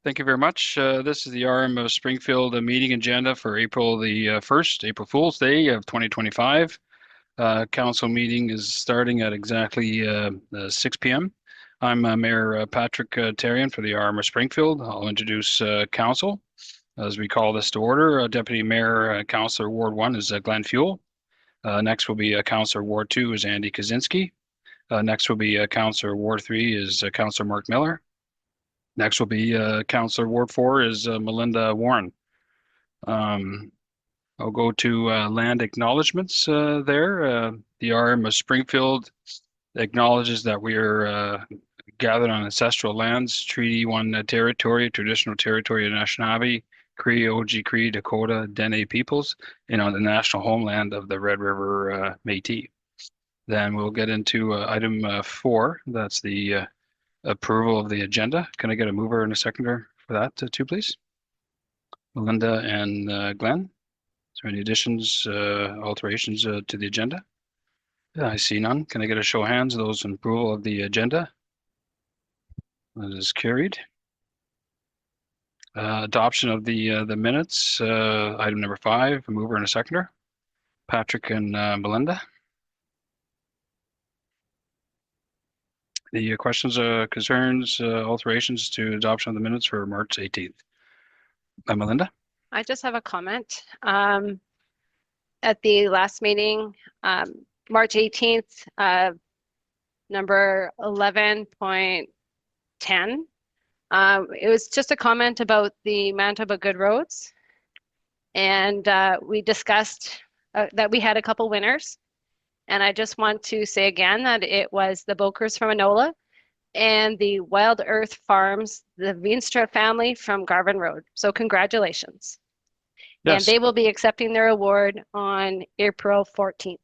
Thank you very much. This is the RM of Springfield meeting agenda for April the 1st, April Fool's Day of 2025. Council meeting is starting at exactly 6 p.m. I'm Mayor Patrick Therrien for the RM of Springfield. I'll introduce Council as we call this to order. Deputy Mayor Councillor Ward 1 is Glenn Fuel. Next will be Councillor Ward 2 is Andy Kaczynski. Next will be Councillor Ward 3 is Councillor Mark Miller. Next will be Councillor Ward 4 is Melinda Warren. I'll go to land acknowledgements there. The RM of Springfield acknowledges that we are gathered on ancestral lands, Treaty 1 territory, traditional territory of Anishinaabe, Cree, Oji-Cree, Dakota, Dene peoples, and on the national homeland of the Red River Métis. Then we'll get into item 4. That's the approval of the agenda. Can I get a mover and a seconder for that too, please? Melinda and Glenn. Is there any additions, alterations to the agenda? I see none. Can I get a show of hands of those in approval of the agenda? That is carried. Adoption of the minutes. Item number 5. A mover and a seconder. Patrick and Melinda. The questions, concerns, alterations to adoption of the minutes for March 18th. Melinda? I just have a comment. At the last meeting, March 18th, number 11.10, it was just a comment about the Manitoba Good Roads. And we discussed that we had a couple winners. And I just want to say again that it was the Bokers from Enola and the Wild Earth Farms, the Veenstra family from Garvin Road. So congratulations. Yes. And they will be accepting their award on April 14th.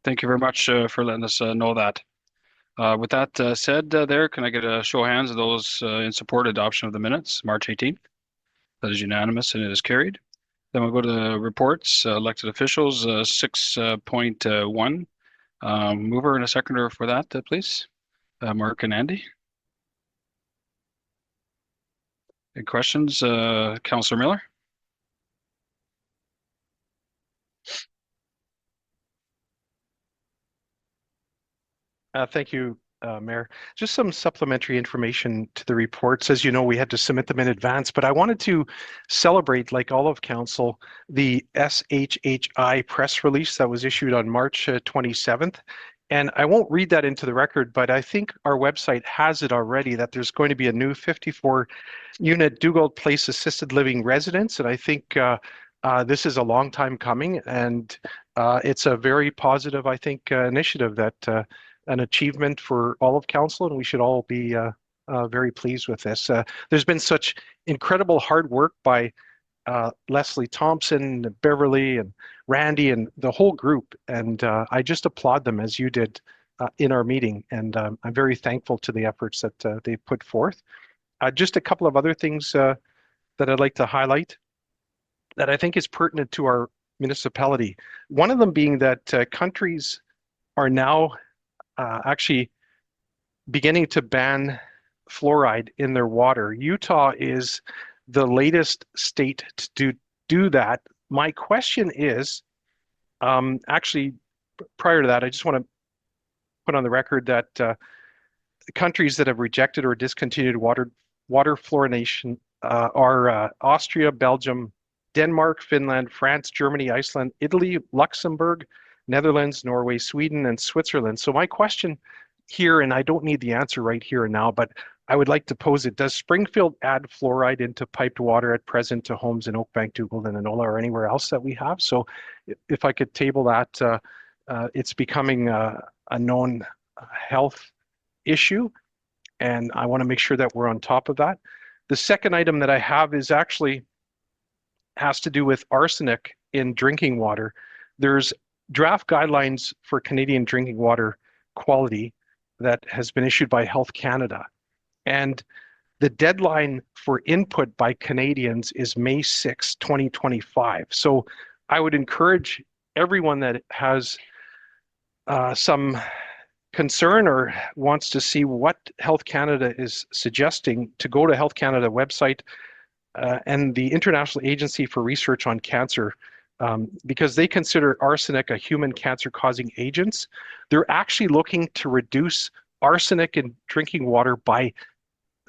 Thank you very much for letting us know that. With that said, can I get a show of hands of those in support of adoption of the minutes, March 18th? That is unanimous and it is carried. Then we'll go to the reports, elected officials, 6.1. Mover and a seconder for that, please. Mark and Andy. Any questions? Councillor Miller? Thank you, Mayor. Just some supplementary information to the reports. As you know, we had to submit them in advance, but I wanted to celebrate, like all of Council, the SHHI press release that was issued on March 27th. And I won't read that into the record, but I think our website has it already that there's going to be a new 54-unit Dugald Place assisted living residence. And I think this is a long time coming, and it's a very positive, I think, initiative that an achievement for all of Council, and we should all be very pleased with this. There's been such incredible hard work by Leslie Thompson, Beverly, and Randy, and the whole group, and I just applaud them as you did in our meeting, and I'm very thankful to the efforts that they put forth. Just a couple of other things that I'd like to highlight that I think is pertinent to our municipality. One of them being that countries are now actually beginning to ban fluoride in their water. Utah is the latest state to do that. My question is, actually, prior to that, I just want to put on the record that countries that have rejected or discontinued water fluorination are Austria, Belgium, Denmark, Finland, France, Germany, Iceland, Italy, Luxembourg, Netherlands, Norway, Sweden, and Switzerland. So my question here, and I don't need the answer right here and now, but I would like to pose it. Does Springfield add fluoride into piped water at present to homes in Oakbank, Dugald, and Enola, or anywhere else that we have? So if I could table that, it's becoming a known health issue, and I want to make sure that we're on top of that. The second item that I have is actually has to do with arsenic in drinking water. There's draft guidelines for Canadian drinking water quality that has been issued by Health Canada. And the deadline for input by Canadians is May 6, 2025. So I would encourage everyone that has some concern or wants to see what Health Canada is suggesting, to go to Health Canada website and the International Agency for Research on Cancer, because they consider arsenic a human cancer-causing agent. They're actually looking to reduce arsenic in drinking water by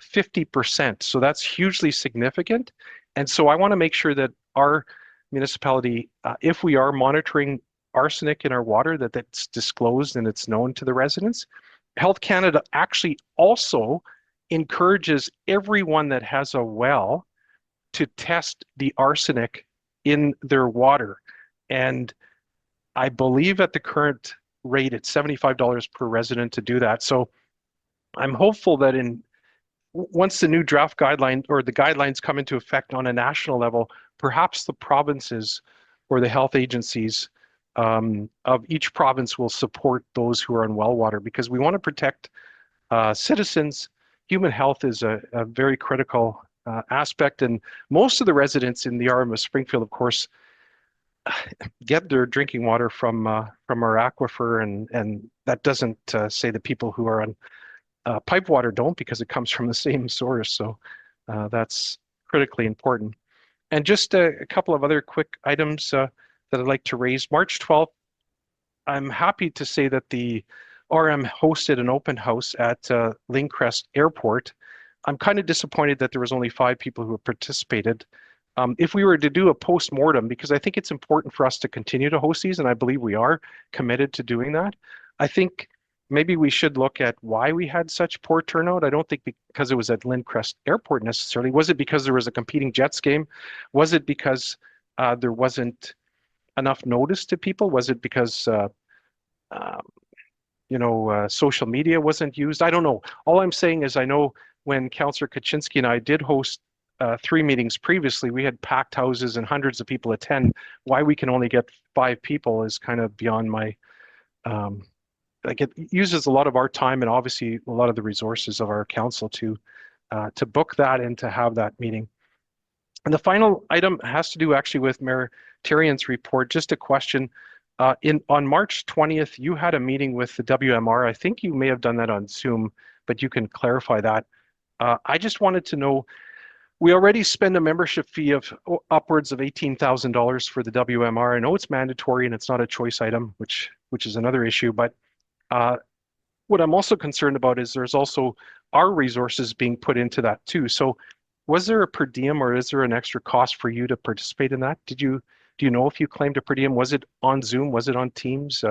50%. So that's hugely significant. And so I want to make sure that our municipality, if we are monitoring arsenic in our water, that that's disclosed and it's known to the residents. Health Canada actually also encourages everyone that has a well to test the arsenic in their water. And I believe at the current rate, it's $75 per resident to do that. So I'm hopeful that once the new draft guideline or the guidelines come into effect on a national level, perhaps the provinces or the health agencies of each province will support those who are on well water, because we want to protect citizens. Human health is a very critical aspect, and most of the residents in the RM of Springfield, of course, get their drinking water from our aquifer, and that doesn't say that people who are on pipe water don't, because it comes from the same source. So that's critically important. And just a couple of other quick items that I'd like to raise. March 12th, I'm happy to say that the RM hosted an open house at Lindcrest Airport. I'm kind of disappointed that there was only 5 people who participated. If we were to do a post-mortem, because I think it's important for us to continue to host these, and I believe we are committed to doing that, I think maybe we should look at why we had such poor turnout. I don't think because it was at Lindcrest Airport necessarily. Was it because there was a competing Jets game? Was it because there wasn't enough notice to people? Was it because social media wasn't used? I don't know. All I'm saying is I know when Councillor Kaczynski and I did host 3 meetings previously, we had packed houses and hundreds of people attend. Why we can only get 5 people is kind of beyond my like, it uses a lot of our time and obviously a lot of the resources of our council to book that and to have that meeting. And the final item has to do actually with Mayor Therrien's report. Just a question. On March 20th, you had a meeting with the WMR. I think you may have done that on Zoom, but you can clarify that. I just wanted to know, we already spend a membership fee of upwards of $18,000 for the WMR. I know it's mandatory and it's not a choice item, which is another issue, but what I'm also concerned about is there's also our resources being put into that too. So was there a per diem, or is there an extra cost for you to participate in that? Do you know if you claimed a per diem? Was it on Zoom? Was it on Teams?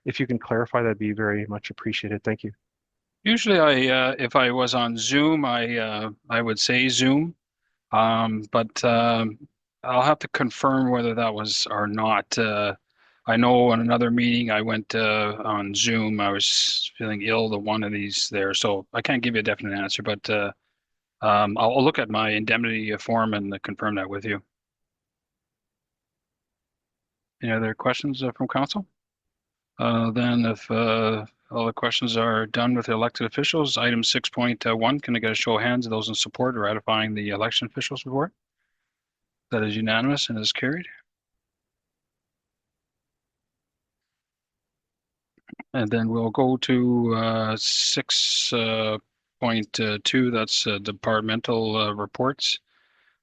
If you can clarify, that'd be very much appreciated. Thank you. Usually if I was on Zoom, I would say Zoom, but I'll have to confirm whether that was or not. I know on another meeting I went on Zoom. I was feeling ill to one of these there, so I can't give you a definite answer, but I'll look at my indemnity form and confirm that with you. Any other questions from council? Then if all the questions are done with the elected officials, item 6.1, can I get a show of hands of those in support of ratifying the election officials report? That is unanimous and is carried. And then we'll go to 6.2, that's departmental reports.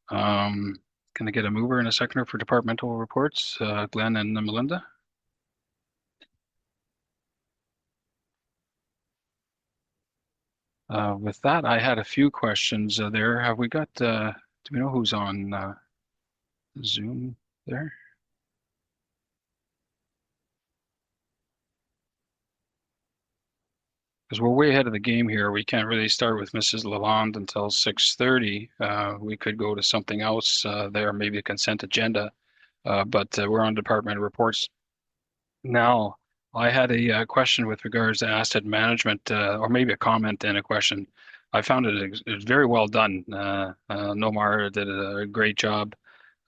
Can I get a mover and a seconder for departmental reports? Glenn and Melinda? With that, I had a few questions there. Have we got, do we know who's on Zoom there? Because we're way ahead of the game here. We can't really start with Mrs. Lalonde until 6:30. We could go to something else there, maybe a consent agenda, but we're on department reports. Now, I had a question with regards to asset management, or maybe a comment and a question. I found it very well done. Nomar did a great job.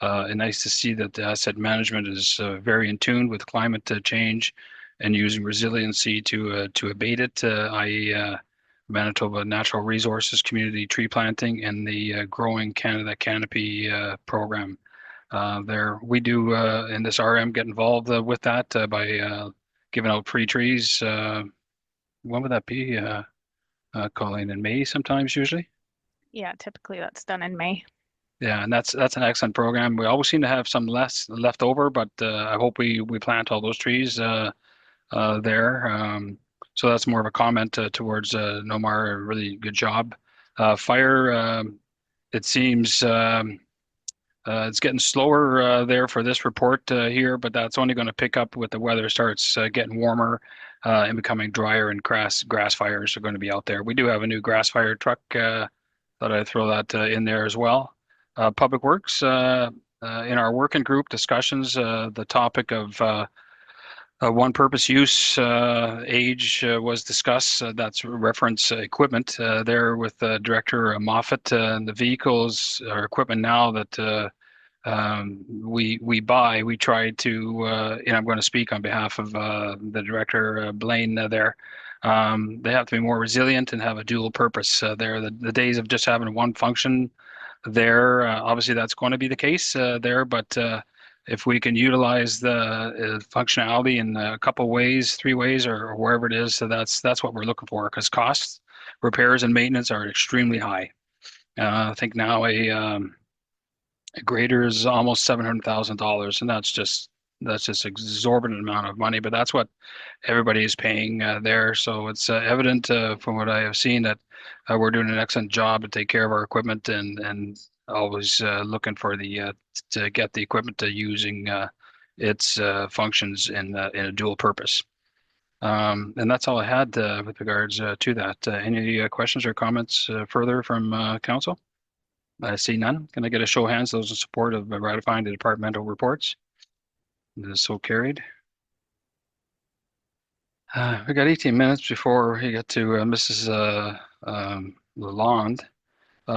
And nice to see that the asset management is very in tune with climate change and using resiliency to abate it, i.e. Manitoba Natural Resources Community Tree Planting and the Growing Canada Canopy program. There we do in this RM get involved with that by giving out free trees when would that be, Colleen? In May sometimes, usually? Yeah, typically that's done in May. Yeah, and that's an excellent program. We always seem to have some left over, but I hope we plant all those trees there. So that's more of a comment towards Nomar. A really good job. Fire. It seems it's getting slower there for this report here, but that's only going to pick up with the weather starts getting warmer and becoming drier, and grass fires are going to be out there. We do have a new grass fire truck. Thought I'd throw that in there as well. Public Works, in our working group discussions, the topic of one-purpose use age was discussed. That's reference equipment there with Director Moffat. And the vehicles or equipment now that we buy, we try to, and I'm going to speak on behalf of the Director Blaine there. They have to be more resilient and have a dual purpose there. The days of just having one function there, obviously that's going to be the case there, but if we can utilize the functionality in a couple ways, 3 ways, or wherever it is, so that's what we're looking for, because costs, repairs, and maintenance are extremely high. I think now a grader is almost $700,000, and that's just exorbitant amount of money. But that's what everybody is paying there. So it's evident from what I have seen that we're doing an excellent job to take care of our equipment and always looking for the to get the equipment to using its functions in a dual purpose. And that's all I had with regards to that. Any questions or comments further from council? I see none. Can I get a show of hands, those in support of ratifying the departmental reports? This is so carried. We got 18 minutes before we get to Mrs. Lalonde.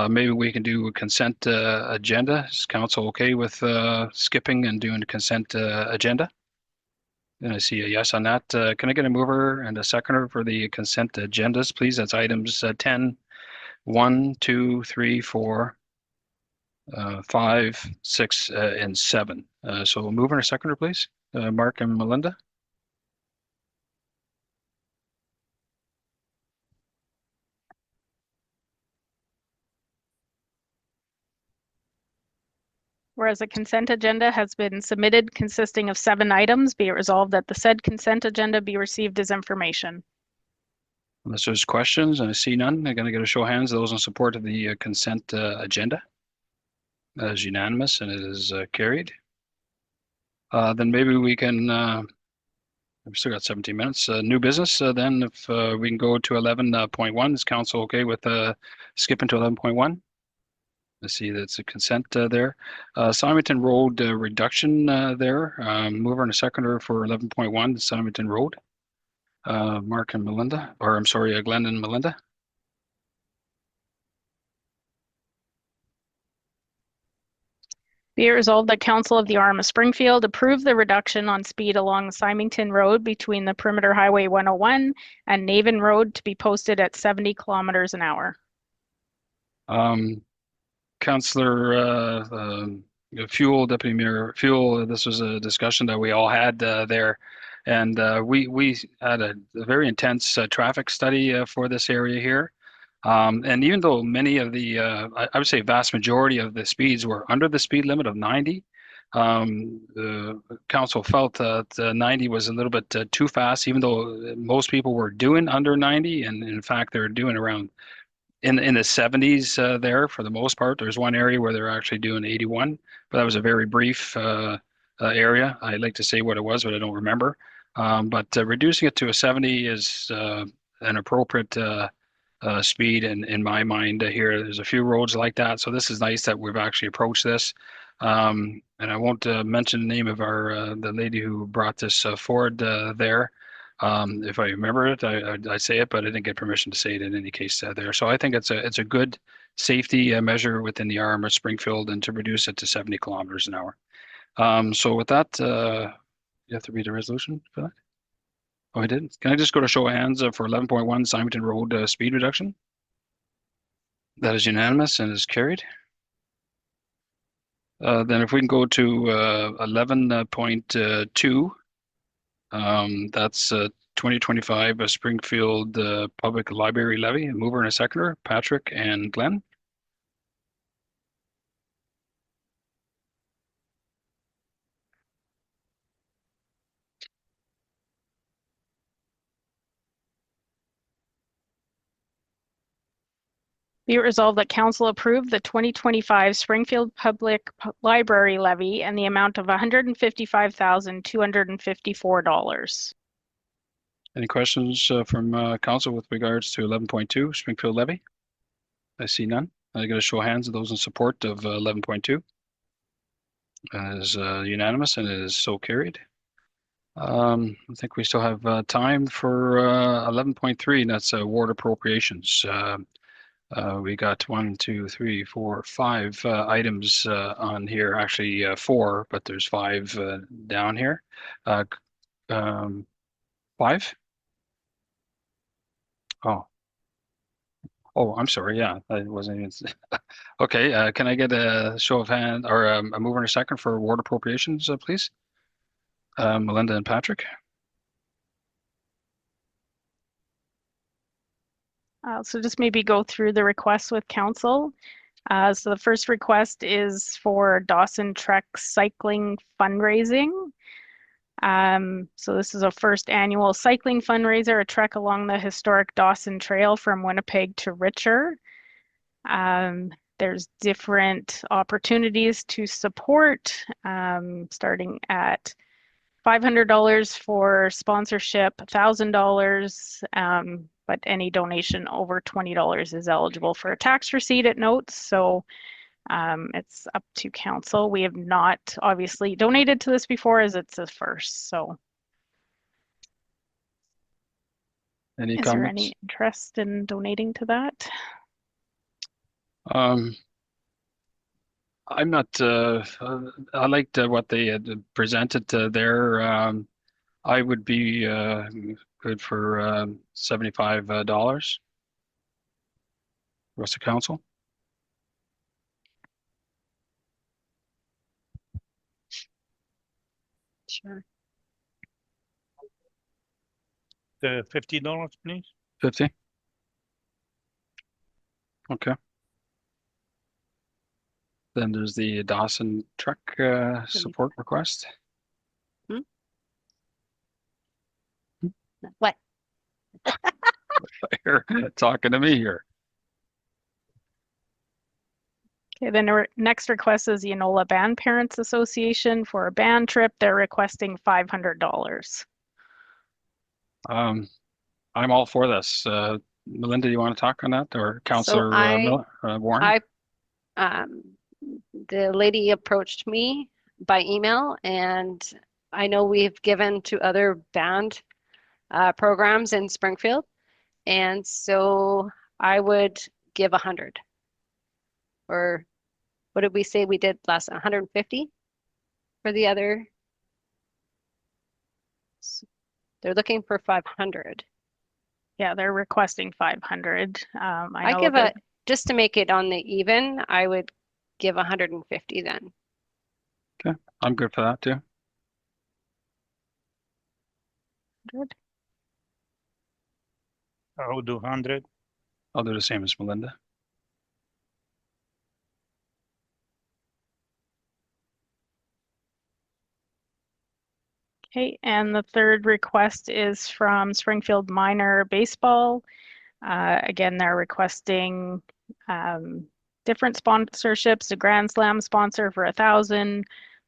Maybe we can do a consent agenda. Is council okay with skipping and doing a consent agenda? And I see a yes on that. Can I get a mover and a seconder for the consent agendas, please? That's items 10, 1, 2, 3, 4, 5, 6, and 7. So a mover and a seconder, please. Mark and Melinda. Whereas a consent agenda has been submitted consisting of 7 items, be it resolved that the said consent agenda be received as information. Unless there's questions, and I see none, I'm going to get a show of hands. Those in support of the consent agenda. That is unanimous and it is carried. Then maybe we can, we've still got 17 minutes. New business, then if we can go to 11.1. Is council okay with skipping to 11.1? I see that's a consent there. Symington Road reduction there. Mover and a seconder for 11.1, Symington Road. Mark and Melinda, or I'm sorry, Glenn and Melinda. Be it resolved that Council of the RM of Springfield approve the reduction on speed along the Symington Road between the Perimeter Highway 101 and Naven Road to be posted at 70 kilometers an hour. Councillor Fuel, Deputy Mayor Fuel, this was a discussion that we all had there. And we had a very intense traffic study for this area here. And even though many of the, I would say vast majority of the speeds were under the speed limit of 90, the council felt that 90 was a little bit too fast, even though most people were doing under 90. And in fact, they're doing around in the 70s there for the most part. There's one area where they're actually doing 81, but that was a very brief area. I'd like to say what it was, but I don't remember. But reducing it to a 70 is an appropriate speed in my mind here. There's a few roads like that. So this is nice that we've actually approached this. And I won't mention the name of the lady who brought this forward there. If I remember it, I say it, but I didn't get permission to say it in any case there. So I think it's a good safety measure within the RM of Springfield, and to reduce it to 70 kilometers an hour. So with that, you have to read a resolution for that? Oh, I did. Can I just go to show of hands for 11.1 Symington Road speed reduction? That is unanimous and is carried. Then if we can go to 11.2, that's 2025 Springfield Public Library Levy. A mover and a seconder, Patrick and Glenn. Be it resolved that council approve the 2025 Springfield Public Library levy and the amount of $155,254. Any questions from council with regards to 11.2 Springfield levy? I see none. I get a show of hands of those in support of 11.2. It is unanimous and it is so carried. I think we still have time for 11.3, and that's award appropriations. We got 1, 2, 3, 4, 5 items on here. Actually, 4, but there's 5 down here. 5? Oh, I'm sorry. Yeah, I wasn't even. Okay, can I get a show of hand or a mover and a second for award appropriations, please? Melinda and Patrick. So just maybe go through the requests with council. So the first request is for Dawson Trek Cycling Fundraising. So this is a first annual cycling fundraiser, a trek along the historic Dawson Trail from Winnipeg to Richer. There's different opportunities to support, starting at $500 for sponsorship, $1,000, but any donation over $20 is eligible for a tax receipt, it notes. So it's up to council. We have not obviously donated to this before, as it's a first. So Any is comments? there any interest in donating to that? I'm not. I liked what they had presented there. I would be good for $75. Rest of council. Sure. The $50, please. 50. Okay. Then there's the Dawson truck support request. What? You're talking to me here. Okay, then our next request is the Enola Band Parents Association for a band trip. They're requesting $500. I'm all for this. Melinda, you want to talk on that, or Councillor Warren? The lady approached me by email, and I know we've given to other band programs in Springfield, and so I would give 100. Or what did we say we did last? 150 for the other. They're looking for 500. Yeah, they're requesting 500. I give a, just to make it on the even, I would give 150 then. Okay, I'm good for that too. Good. I would do 100. I'll do the same as Melinda. Okay, and the third request is from Springfield Minor Baseball. Again, they're requesting different sponsorships, a Grand Slam sponsor for 1,000,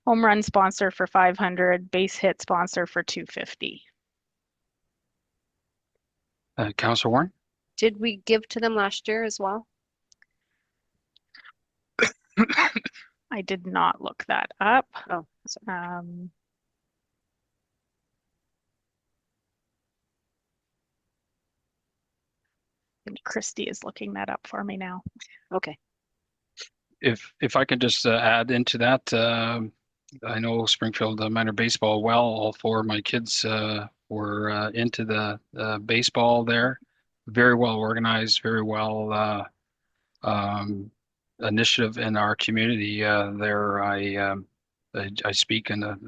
home run sponsor for 500, base hit sponsor for 250. Councillor Warren? Did we give to them last year as well? I did not look that up. Oh, sorry. Christy is looking that up for me now. Okay. If I could just add into that, I know Springfield Minor Baseball well. All 4 of my kids were into the baseball there. Very well organized, very well initiative in our community there. I speak in the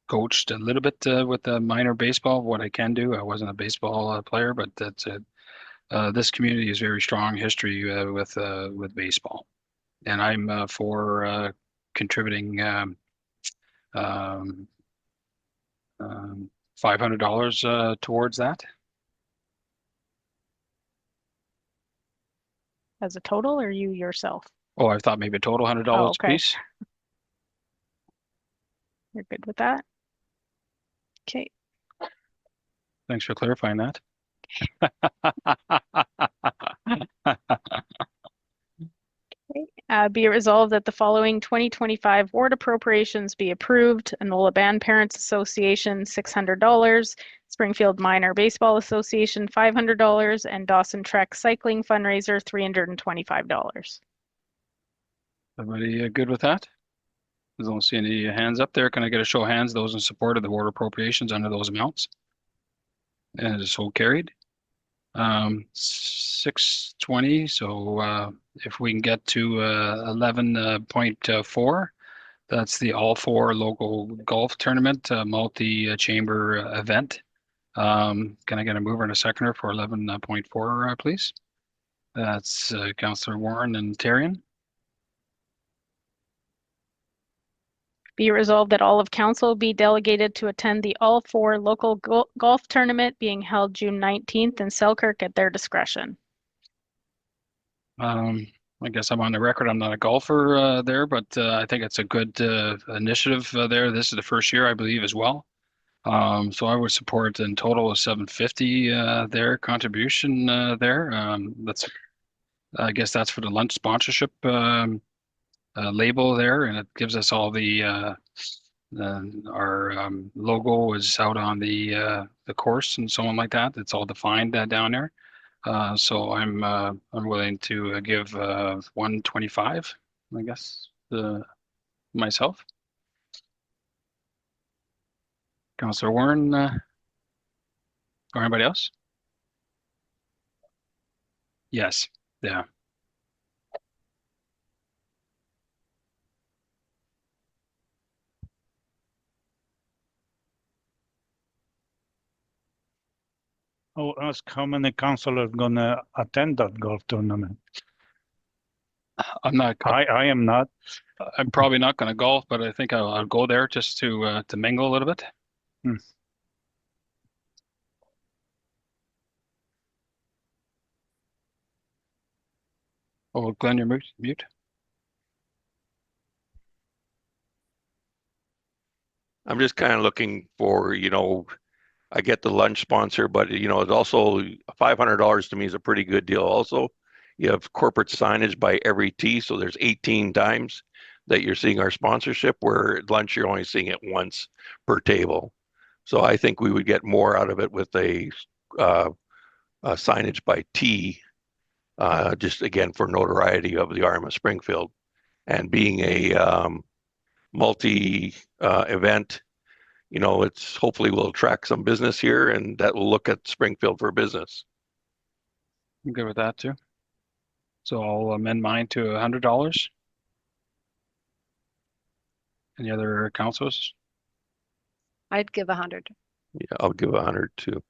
coached a little bit with minor baseball. What I can do, I wasn't a baseball player, but this community is very strong history with baseball, and I'm for contributing um, $500 towards that. As a total, or you yourself? Oh, I thought maybe a total $100 Oh, okay. piece. You're good with that? Okay. Thanks for clarifying that. Be it resolved that the following 2025 ward appropriations be approved. Enola Band Parents Association, $600. Springfield Minor Baseball Association, $500. And Dawson Trek Cycling Fundraiser, $325. Everybody good with that? I don't see any hands up there. Can I get a show of hands, those in support of the ward appropriations under those amounts? And it is so carried. 620. So if we can get to 11.4, that's the all four local golf tournament, multi-chamber event. Can I get a mover and a seconder for 11.4, please? That's Councillor Warren and Tarion. Be it resolved that all of council be delegated to attend the all four local golf tournament being held June 19th in Selkirk at their discretion. I guess I'm on the record. I'm not a golfer there, but I think it's a good initiative there. This is the first year, I believe, as well. So I would support in total of $750 their contribution there. I guess that's for the lunch sponsorship label there, and it gives us all our logo is out on the course and so on like that. It's all defined down there. So I'm willing to give 125, I guess, myself. Councillor Warren, or anybody else? Yes, yeah. I'll ask how many councillors gonna attend that golf tournament. I'm not. I am not. I'm probably not going to golf, but I think I'll go there just to mingle a little bit. Oh, Glenn, you're mute. I'm just kind of looking for, I get the lunch sponsor, but it's also $500 to me is a pretty good deal. Also, you have corporate signage by every tee, so there's 18 times that you're seeing our sponsorship, where at lunch you're only seeing it once per table. So I think we would get more out of it with a signage by tee, just again for notoriety of the RM of Springfield, and being a multi event. It's hopefully will attract some business here, and that will look at Springfield for business. I'm good with that too. So I'll amend mine to $100. Any other councils? I'd give 100. Yeah, I'll give 100 too.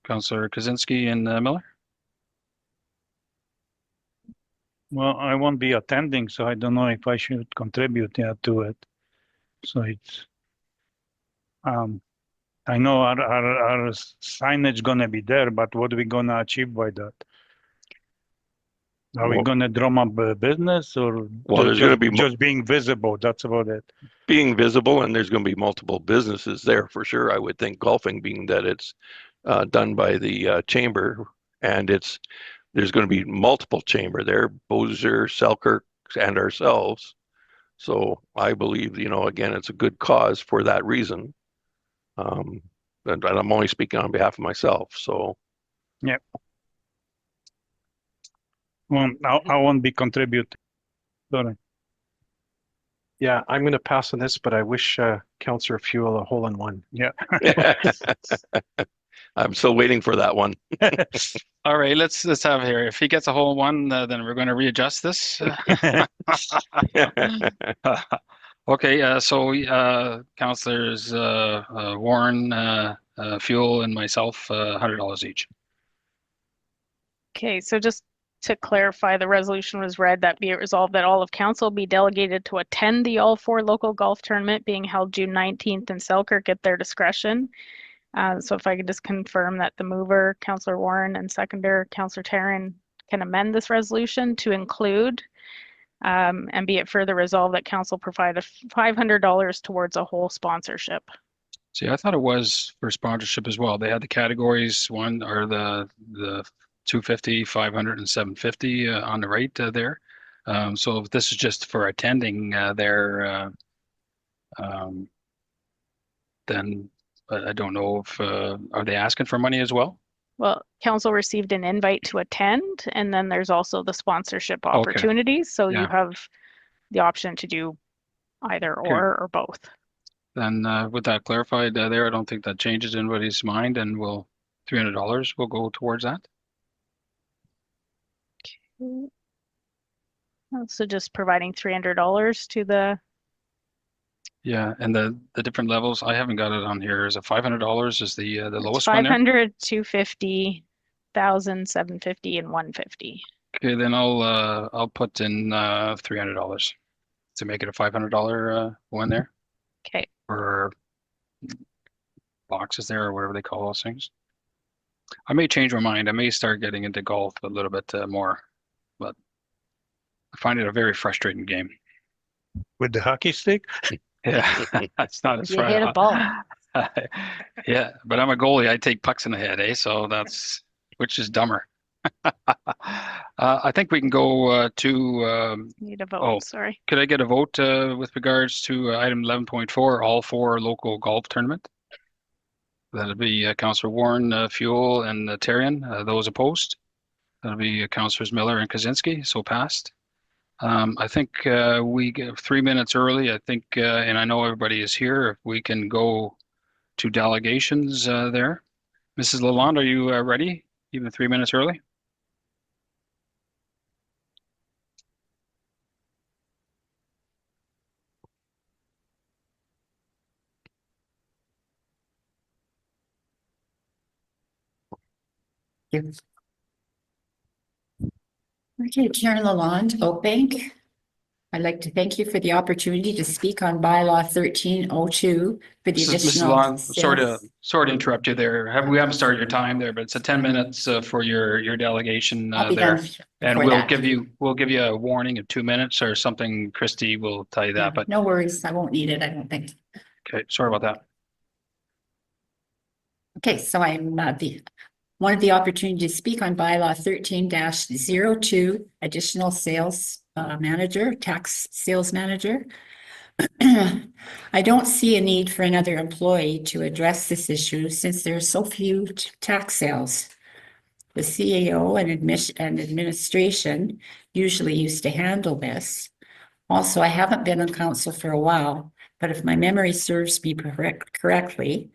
Councillor Kaczynski and Miller? Well, I won't be attending, so I don't know if I should contribute to it. So it's, I know our signage gonna be there, but what are we gonna achieve by that? Are we gonna drum up business, or there's gonna be just being visible? That's about it. Being visible, and there's going to be multiple businesses there for sure. I would think golfing, being that it's done by the chamber, and there's going to be multiple chamber there, Bossier, Selkirk, and ourselves. So I believe, again, it's a good cause for that reason. And I'm only speaking on behalf of myself. So yeah. Well, I won't be contributing. Sorry. Yeah, I'm going to pass on this, but I wish Councillor Fuel a hole in one. Yeah. I'm still waiting for that one. All right, let's have here. If he gets a hole in one, then we're going to readjust this. Okay, so councillors Warren, Fuel, and myself, $100 each. Okay, so just to clarify, the resolution was read that be it resolved that all of council be delegated to attend the all four local golf tournament being held June 19th in Selkirk at their discretion. So if I could just confirm that the mover, Councillor Warren, and seconder, Councillor Taryn, can amend this resolution to include and be it further resolved that council provide $500 towards a whole sponsorship. See, I thought it was for sponsorship as well. They had the categories, one are the 250, 500, and 750 on the right there. So if this is just for attending there, then I don't know if are they asking for money as well? Well, council received an invite to attend, and then there's also the sponsorship opportunities. So you have the option to do either or both. Then with that clarified there, I don't think that changes anybody's mind, and we'll $300 will go towards that. So just providing $300 to the. Yeah, and the different levels, I haven't got it on here. Is it $500 is the lowest one there? 500, 250, 1,000, 750, and 150. Okay, then I'll put in $300 to make it a $500 one there. Okay. Or boxes there, or whatever they call those things. I may change my mind. I may start getting into golf a little bit more, but I find it a very frustrating game. With the hockey stick? Yeah, it's not as You hit a ball. Yeah, but I'm a goalie. I take pucks in the head, eh? So that's which is dumber. I think we can go to. Need a vote. Sorry. Could I get a vote with regards to item 11.4, all four local golf tournament? That'll be Councillor Warren, Fuel, and Tarian. Those opposed? That'll be Councillors Miller and Kaczynski. So passed. I think we get 3 minutes early. I think, and I know everybody is here. If we can go to delegations there. Mrs. Lalonde, are you ready? Even 3 minutes early? Okay, Karen Lalonde, Oakbank. I'd like to thank you for the opportunity to speak on bylaw 1302 for the Mrs. additional. Lalonde, sorry to interrupt you there. We haven't started your time there, but it's a 10 minutes for your delegation I'll be there. done And before that. we'll give you a warning of 2 minutes or something. Christy will tell you that, but No worries, I won't need it, I don't think. okay, sorry about that. Okay, so I'm wanted the opportunity to speak on bylaw 13-02, additional sales manager, tax sales manager. I don't see a need for another employee to address this issue since there are so few tax sales. The CAO and administration usually used to handle this. Also, I haven't been on council for a while, but if my memory serves me correctly,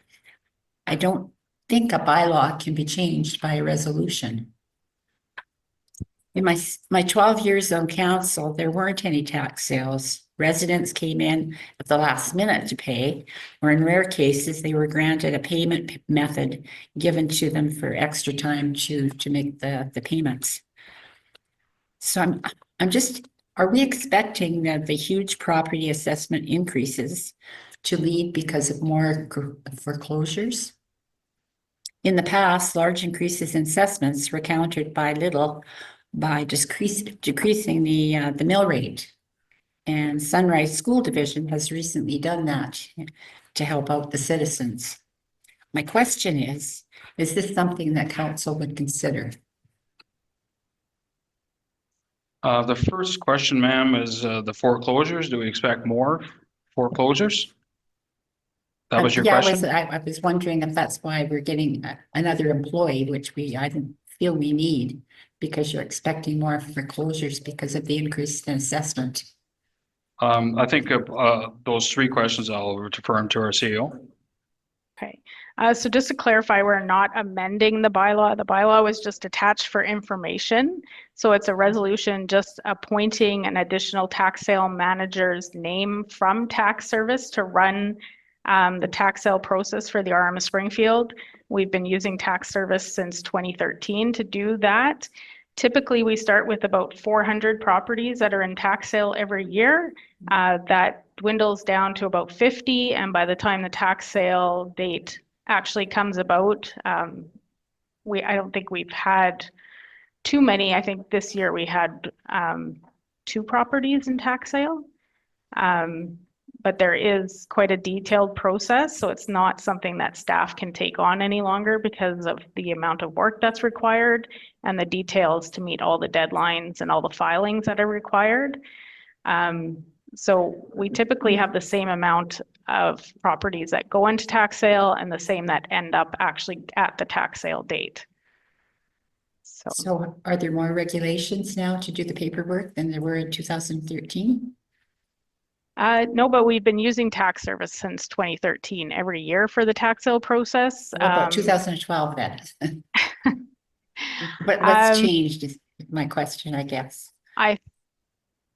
I don't think a bylaw can be changed by a resolution. In my 12 years on council, there weren't any tax sales. Residents came in at the last minute to pay, or in rare cases, they were granted a payment method given to them for extra time to make the payments. So I'm just, are we expecting that the huge property assessment increases to lead because of more foreclosures? In the past, large increases in assessments were countered by decreasing the mill rate. And Sunrise School Division has recently done that to help out the citizens. My question is this something that council would consider? The first question, ma'am, is the foreclosures. Do we expect more foreclosures? That was your question? I was wondering if that's why we're getting another employee, which I didn't feel we need, because you're expecting more foreclosures because of the increase in assessment. I think those three questions I'll refer them to our CEO. Okay, so just to clarify, we're not amending the bylaw. The bylaw was just attached for information. So it's a resolution just appointing an additional tax sale manager's name from tax service to run the tax sale process for the RM of Springfield. We've been using tax service since 2013 to do that. Typically, we start with about 400 properties that are in tax sale every year. That dwindles down to about 50, and by the time the tax sale date actually comes about, I don't think we've had too many. I think this year we had 2 properties in tax sale. But there is quite a detailed process, so it's not something that staff can take on any longer because of the amount of work that's required and the details to meet all the deadlines and all the filings that are required. So we typically have the same amount of properties that go into tax sale and the same that end up actually at the tax sale date. So are there more regulations now to do the paperwork than there were in 2013? No, but we've been using tax service since 2013 every year for the tax sale process. What about 2012 then? What's changed is my question, I guess. I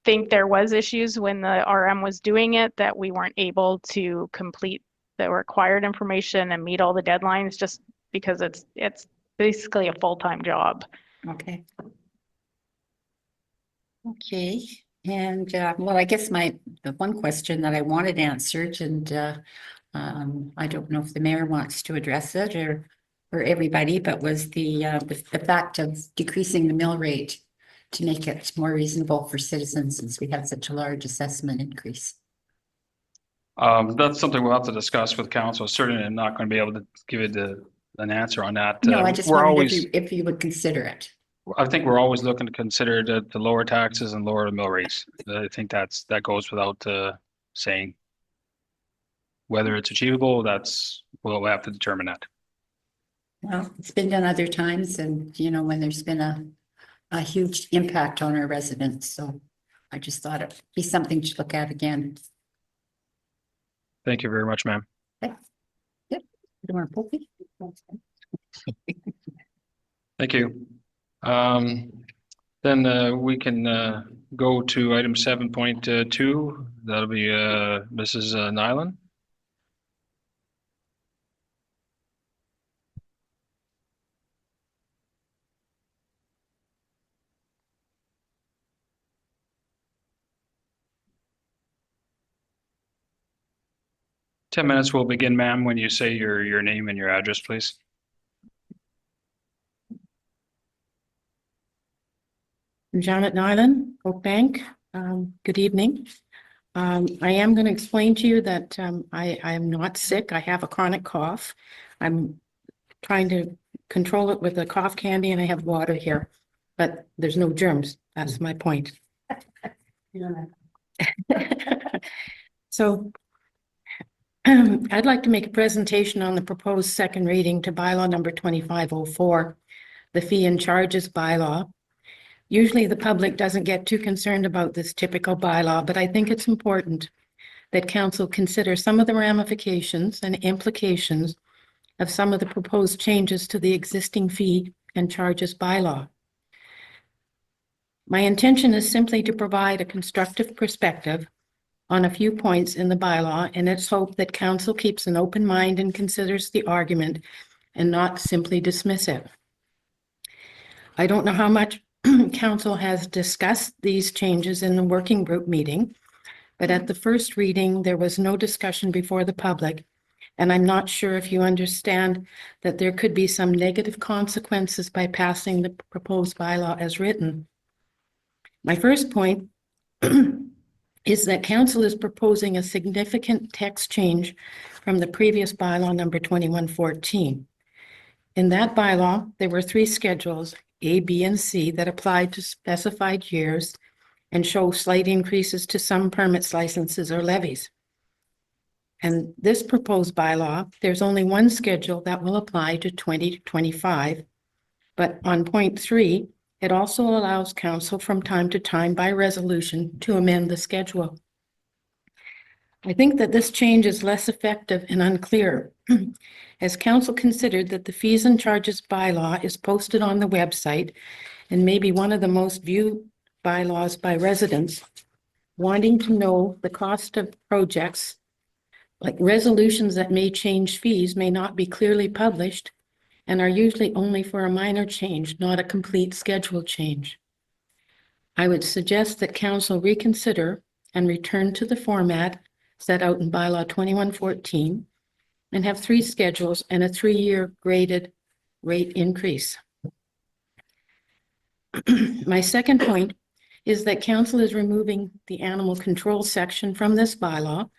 think there was issues when the RM was doing it that we weren't able to complete the required information and meet all the deadlines just because it's basically a full-time job. Okay. Okay. And well, I guess the one question that I wanted answered, and I don't know if the mayor wants to address it or everybody, but was the fact of decreasing the mill rate to make it more reasonable for citizens since we have such a large assessment increase. That's something we'll have to discuss with council. Certainly, I'm not going to be able to give it an answer on that. No, I just wondered if you would consider it. I think we're always looking to consider the lower taxes and lower the mill rates. I think that goes without saying. Whether it's achievable, we'll have to determine that. Well, it's been done other times, and you know when there's been a huge impact on our residents. So I just thought it'd be something to look at again. Thank you very much, ma'am. Okay. Yep. You want to poke me? Thank you. Then we can go to item 7.2. That'll be Mrs. Nylen. Ten minutes will begin, ma'am, when you say your name and your address, please. Janet Nylen, Burbank. Good evening. I am going to explain to you that I am not sick. I have a chronic cough. I'm trying to control it with a cough candy, and I have water here, but there's no germs. That's my point. So I'd like to make a presentation on the proposed second reading to bylaw number 2504, the fee and charges bylaw. Usually the public doesn't get too concerned about this typical bylaw, but I think it's important that council consider some of the ramifications and implications of some of the proposed changes to the existing fee and charges bylaw. My intention is simply to provide a constructive perspective on a few points in the bylaw, and it's hope that council keeps an open mind and considers the argument and not simply dismiss it. I don't know how much council has discussed these changes in the working group meeting, but at the first reading, there was no discussion before the public, and I'm not sure if you understand that there could be some negative consequences by passing the proposed bylaw as written. My first point is that council is proposing a significant text change from the previous bylaw number 2114. In that bylaw, there were 3 schedules, A, B, and C, that applied to specified years and show slight increases to some permits, licenses, or levies. And this proposed bylaw, there's only one schedule that will apply to 2025, but on point 3, it also allows council from time to time by resolution to amend the schedule. I think that this change is less effective and unclear, as council considered that the fees and charges bylaw is posted on the website and may be one of the most viewed bylaws by residents wanting to know the cost of projects, like resolutions that may change fees may not be clearly published and are usually only for a minor change, not a complete schedule change. I would suggest that council reconsider and return to the format set out in bylaw 2114 and have 3 schedules and a 3-year graded rate increase. My second point is that council is removing the animal control section from this bylaw,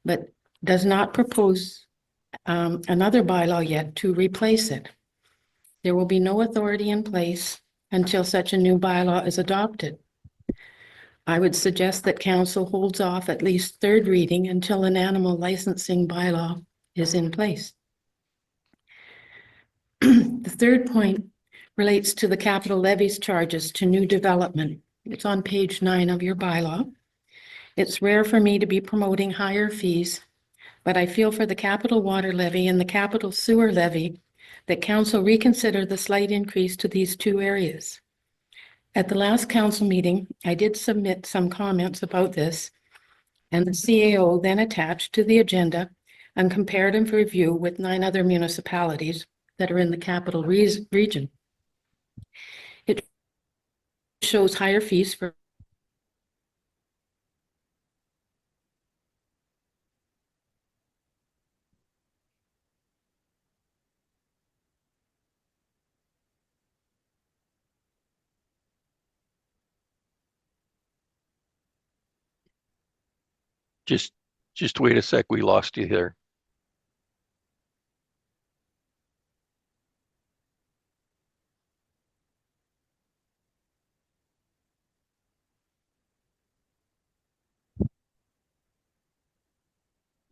but does not propose another bylaw yet to replace it. There will be no authority in place until such a new bylaw is adopted. I would suggest that council holds off at least 3rd reading until an animal licensing bylaw is in place. The third point relates to the capital levies charges to new development. It's on page 9 of your bylaw. It's rare for me to be promoting higher fees, but I feel for the capital water levy and the capital sewer levy that council reconsider the slight increase to these 2 areas. At the last council meeting, I did submit some comments about this, and the CAO then attached to the agenda a comparative review with 9 other municipalities that are in the capital region. It shows higher fees for Just wait a sec. We lost you there.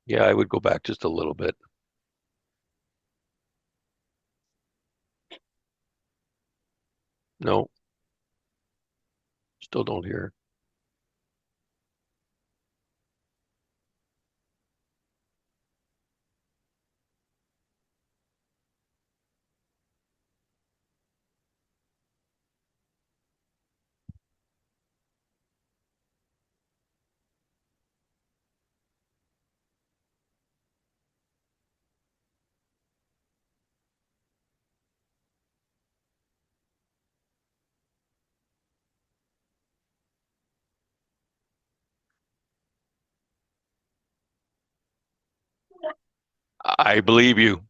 Yeah, I would go back just a little bit. No, still don't hear. I believe you.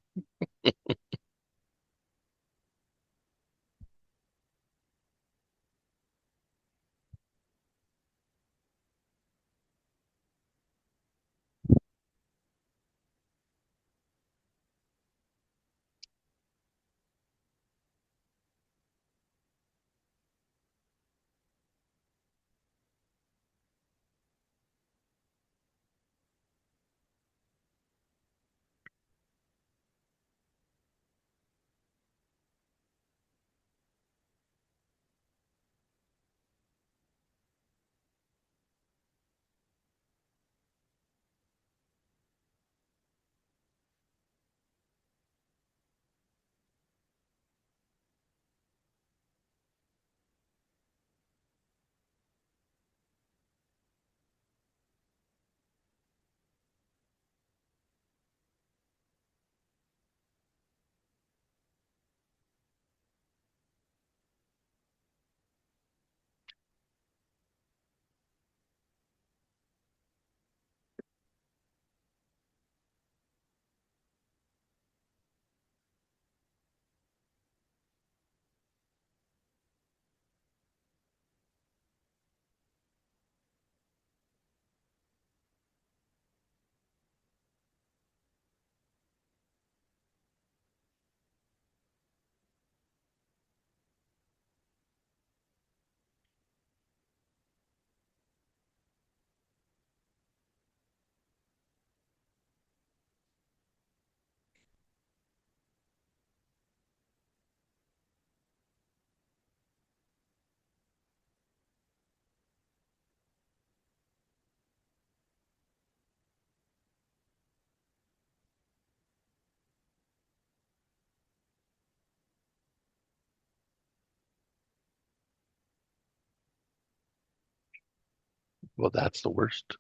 Well, that's the worst.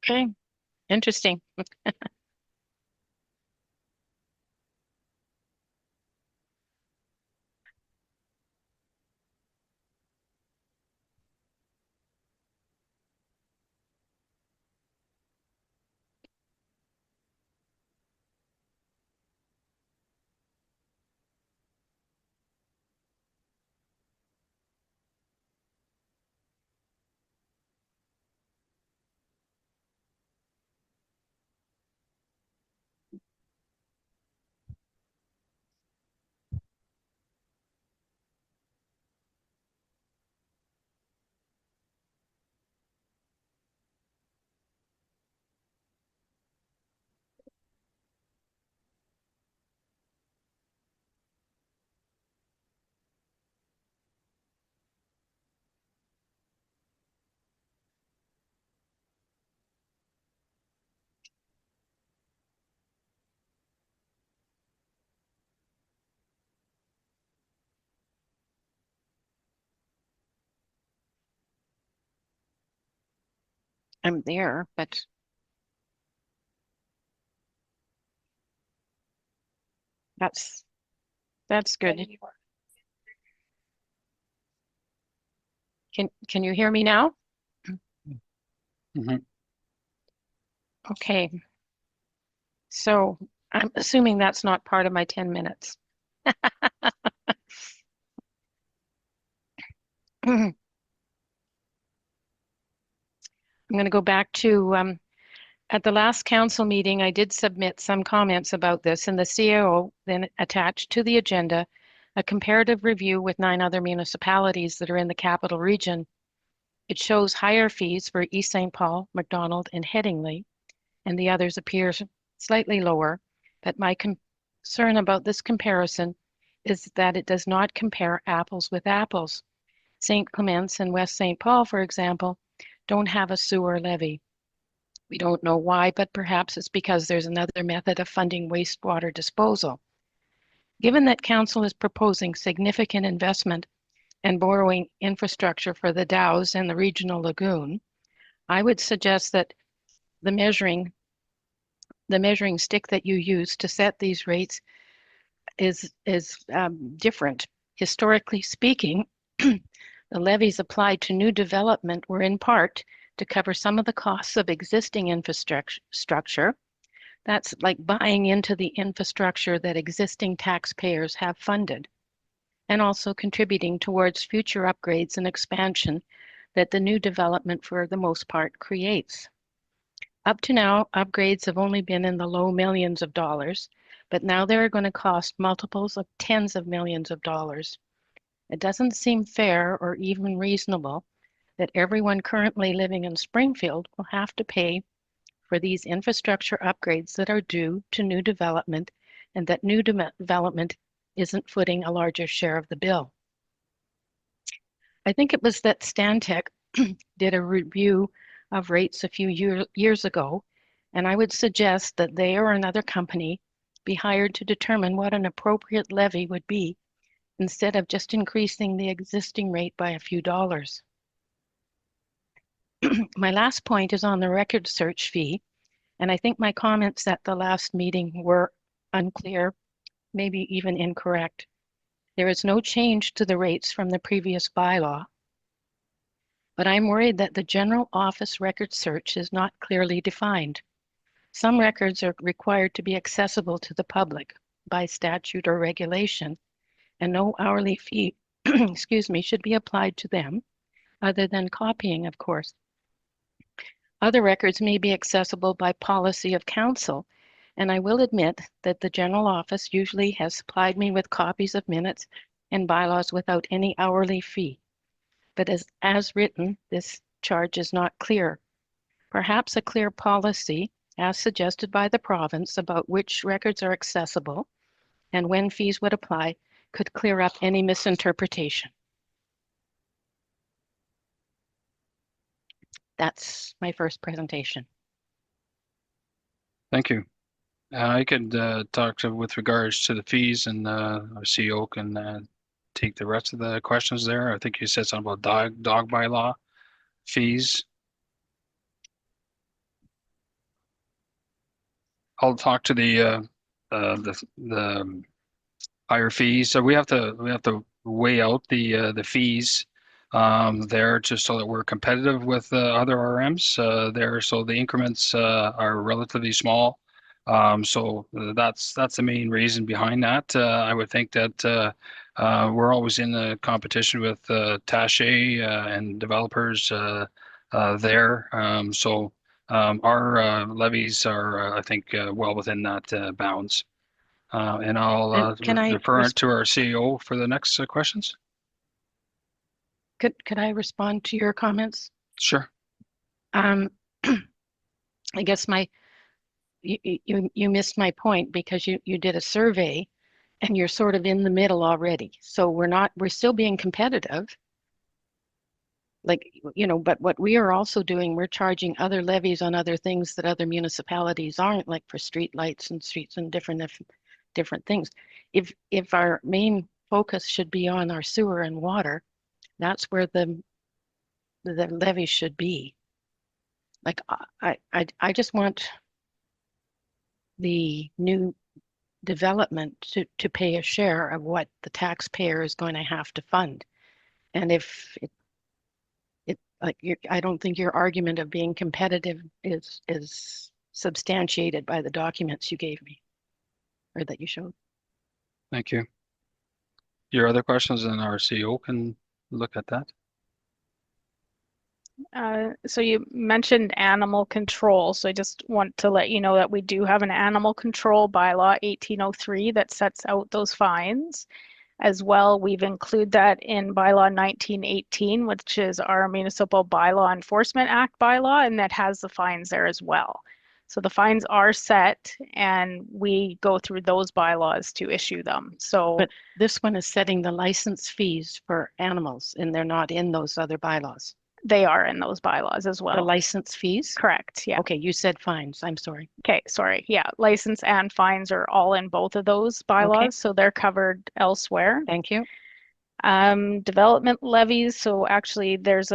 Okay, interesting. I'm there, but that's good. Can you hear me now? Mhm. Okay. So I'm assuming that's not part of my 10 minutes. I'm going to go back to at the last council meeting, I did submit some comments about this, and the CAO then attached to the agenda a comparative review with 9 other municipalities that are in the capital region. It shows higher fees for East St. Paul, McDonald, and Headingley, and the others appear slightly lower. But my concern about this comparison is that it does not compare apples with apples. St. Clements and West St. Paul, for example, don't have a sewer levy. We don't know why, but perhaps it's because there's another method of funding wastewater disposal. Given that council is proposing significant investment and borrowing infrastructure for the Dows and the regional lagoon, I would suggest that the measuring stick that you use to set these rates is different. Historically speaking, the levies applied to new development were in part to cover some of the costs of existing infrastructure. That's like buying into the infrastructure that existing taxpayers have funded, and also contributing towards future upgrades and expansion that the new development for the most part creates. Up to now, upgrades have only been in the low millions of dollars, but now they're going to cost multiples of tens of millions of dollars. It doesn't seem fair or even reasonable that everyone currently living in Springfield will have to pay for these infrastructure upgrades that are due to new development, and that new development isn't footing a larger share of the bill. I think it was that Stantec did a review of rates a few years ago, and I would suggest that they or another company be hired to determine what an appropriate levy would be, instead of just increasing the existing rate by a few dollars. My last point is on the record search fee, and I think my comments at the last meeting were unclear, maybe even incorrect. There is no change to the rates from the previous bylaw, but I'm worried that the general office record search is not clearly defined. Some records are required to be accessible to the public by statute or regulation, and no hourly fee, excuse me, should be applied to them, other than copying, of course. Other records may be accessible by policy of council, and I will admit that the general office usually has supplied me with copies of minutes and bylaws without any hourly fee. But as written, this charge is not clear. Perhaps a clear policy, as suggested by the province, about which records are accessible and when fees would apply could clear up any misinterpretation. That's my first presentation. Thank you. I could talk to with regards to the fees, and our CEO can take the rest of the questions there. I think you said something about dog bylaw fees. I'll talk to the higher fees. So we have to weigh out the fees there, just so that we're competitive with other RMs there. So the increments are relatively small. So that's the main reason behind that. I would think that we're always in the competition with Taché and developers there. So our levies are, I think, well within that bounds. And I'll And can I defer it to our CEO for the next questions. Could I respond to your comments? Sure. I guess you missed my point, because you did a survey and you're sort of in the middle already. So we're still being competitive. Like, but what we are also doing, we're charging other levies on other things that other municipalities aren't, like for street lights and streets and different things. If our main focus should be on our sewer and water, that's where the levy should be. Like, I just want the new development to pay a share of what the taxpayer is going to have to fund. And if I don't think your argument of being competitive is substantiated by the documents you gave me, or that you showed. Thank you. Your other questions, and our CEO can look at that. So you mentioned animal control. So I just want to let you know that we do have an animal control bylaw 1803 that sets out those fines. As well, we've included that in bylaw 1918, which is our Municipal Bylaw Enforcement Act bylaw, and that has the fines there as well. So the fines are set, and we go through those bylaws to issue them. So, but this one is setting the license fees for animals, and they're not in those other bylaws. They are in those bylaws as well. The license fees? Correct, yeah. Okay, you said fines, I'm sorry. Okay, sorry, yeah. License and fines are all in both of those bylaws, okay. So they're covered elsewhere. Thank you. Development levies, so actually there's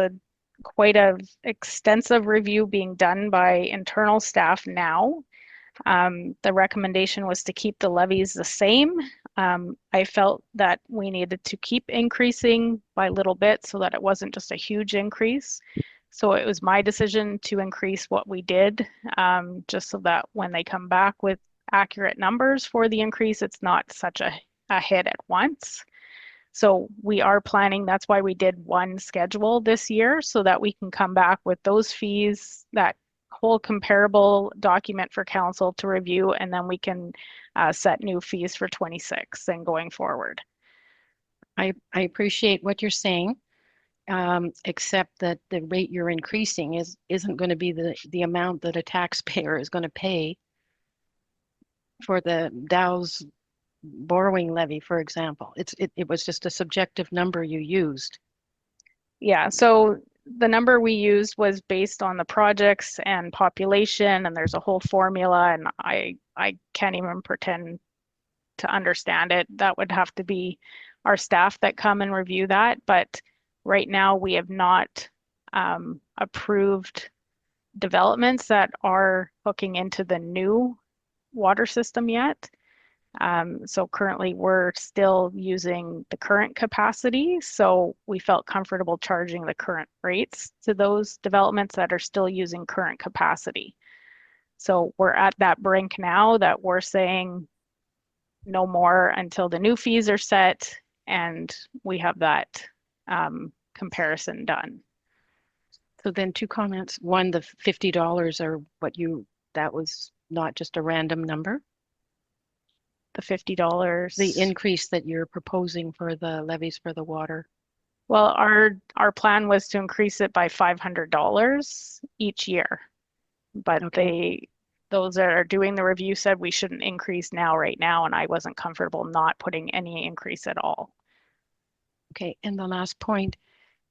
quite a extensive review being done by internal staff now. The recommendation was to keep the levies the same. I felt that we needed to keep increasing by little bit so that it wasn't just a huge increase. So it was my decision to increase what we did, just so that when they come back with accurate numbers for the increase, it's not such a hit at once. So we are planning, that's why we did one schedule this year, so that we can come back with those fees, that whole comparable document for council to review, and then we can set new fees for 26 and going forward. I appreciate what you're saying, except that the rate you're increasing isn't going to be the amount that a taxpayer is going to pay for the Dow's borrowing levy, for example. It was just a subjective number you used. Yeah, so the number we used was based on the projects and population, and there's a whole formula, and I can't even pretend to understand it. That would have to be our staff that come and review that. But right now we have not approved developments that are hooking into the new water system yet. So currently we're still using the current capacity. So we felt comfortable charging the current rates to those developments that are still using current capacity. So we're at that brink now that we're saying no more until the new fees are set, and we have that comparison done. So then two comments. One, the $50 are what that was not just a random number. The $50. The increase that you're proposing for the levies for the water. Well, our plan was to increase it by $500 each year, but those that are doing the review said we shouldn't increase right now, and I wasn't comfortable not putting any increase at all. Okay, and the last point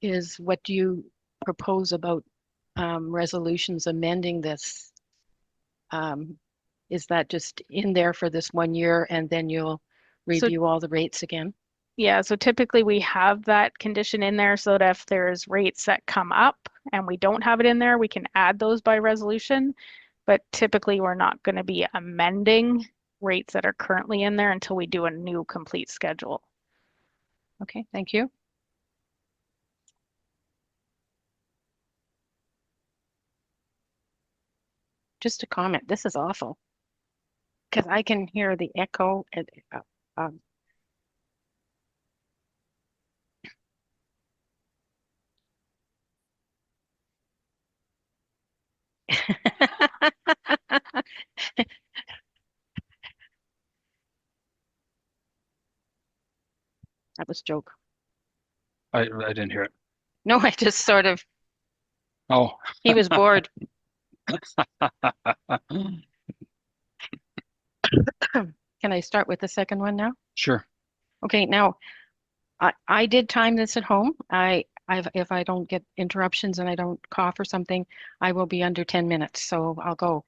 is, what do you propose about resolutions amending this? Is that just in there for this 1 year and then you'll review all the rates again? Yeah, so typically we have that condition in there so that if there's rates that come up and we don't have it in there, we can add those by resolution. But typically we're not going to be amending rates that are currently in there until we do a new complete schedule. Okay, thank you. Just a comment, this is awful. Because I can hear the echo. That was a joke. I didn't hear it. No, I just sort of, Oh. he was bored. Can I start with the second one now? Sure. Okay, now, I did time this at home. If I don't get interruptions and I don't cough or something, I will be under 10 minutes, so I'll go.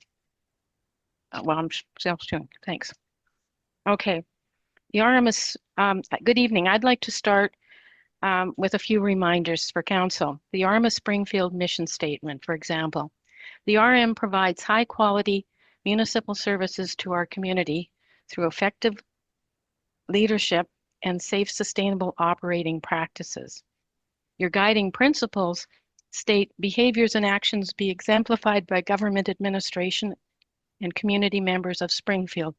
Well, I'm self-tuned, thanks. Okay, the RMS, good evening. I'd like to start with a few reminders for council. The RM of Springfield mission statement, for example. The RM provides high quality municipal services to our community through effective leadership and safe, sustainable operating practices. Your guiding principles state behaviors and actions be exemplified by government administration and community members of Springfield.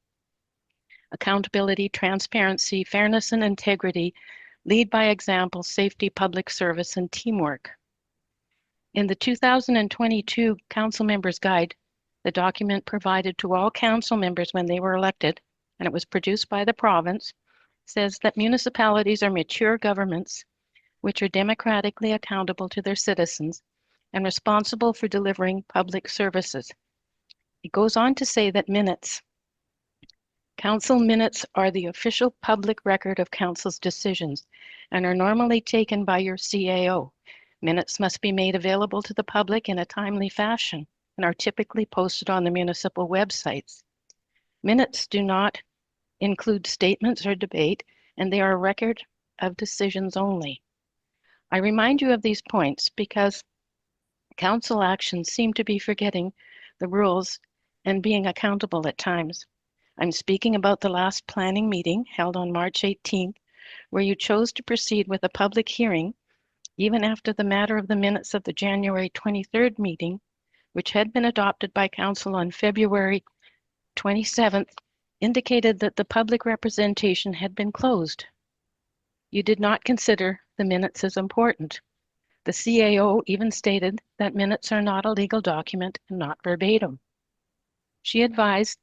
Accountability, transparency, fairness, and integrity, lead by example, safety, public service, and teamwork. In the 2022 Council Members Guide, the document provided to all council members when they were elected, and it was produced by the province, says that municipalities are mature governments which are democratically accountable to their citizens and responsible for delivering public services. It goes on to say that council minutes are the official public record of council's decisions and are normally taken by your CAO. Minutes must be made available to the public in a timely fashion and are typically posted on the municipal websites. Minutes do not include statements or debate, and they are a record of decisions only. I remind you of these points because council actions seem to be forgetting the rules and being accountable at times. I'm speaking about the last planning meeting held on March 18th, where you chose to proceed with a public hearing, even after the matter of the minutes of the January 23rd meeting, which had been adopted by council on February 27th, indicated that the public representation had been closed. You did not consider the minutes as important. The CAO even stated that minutes are not a legal document and not verbatim. She advised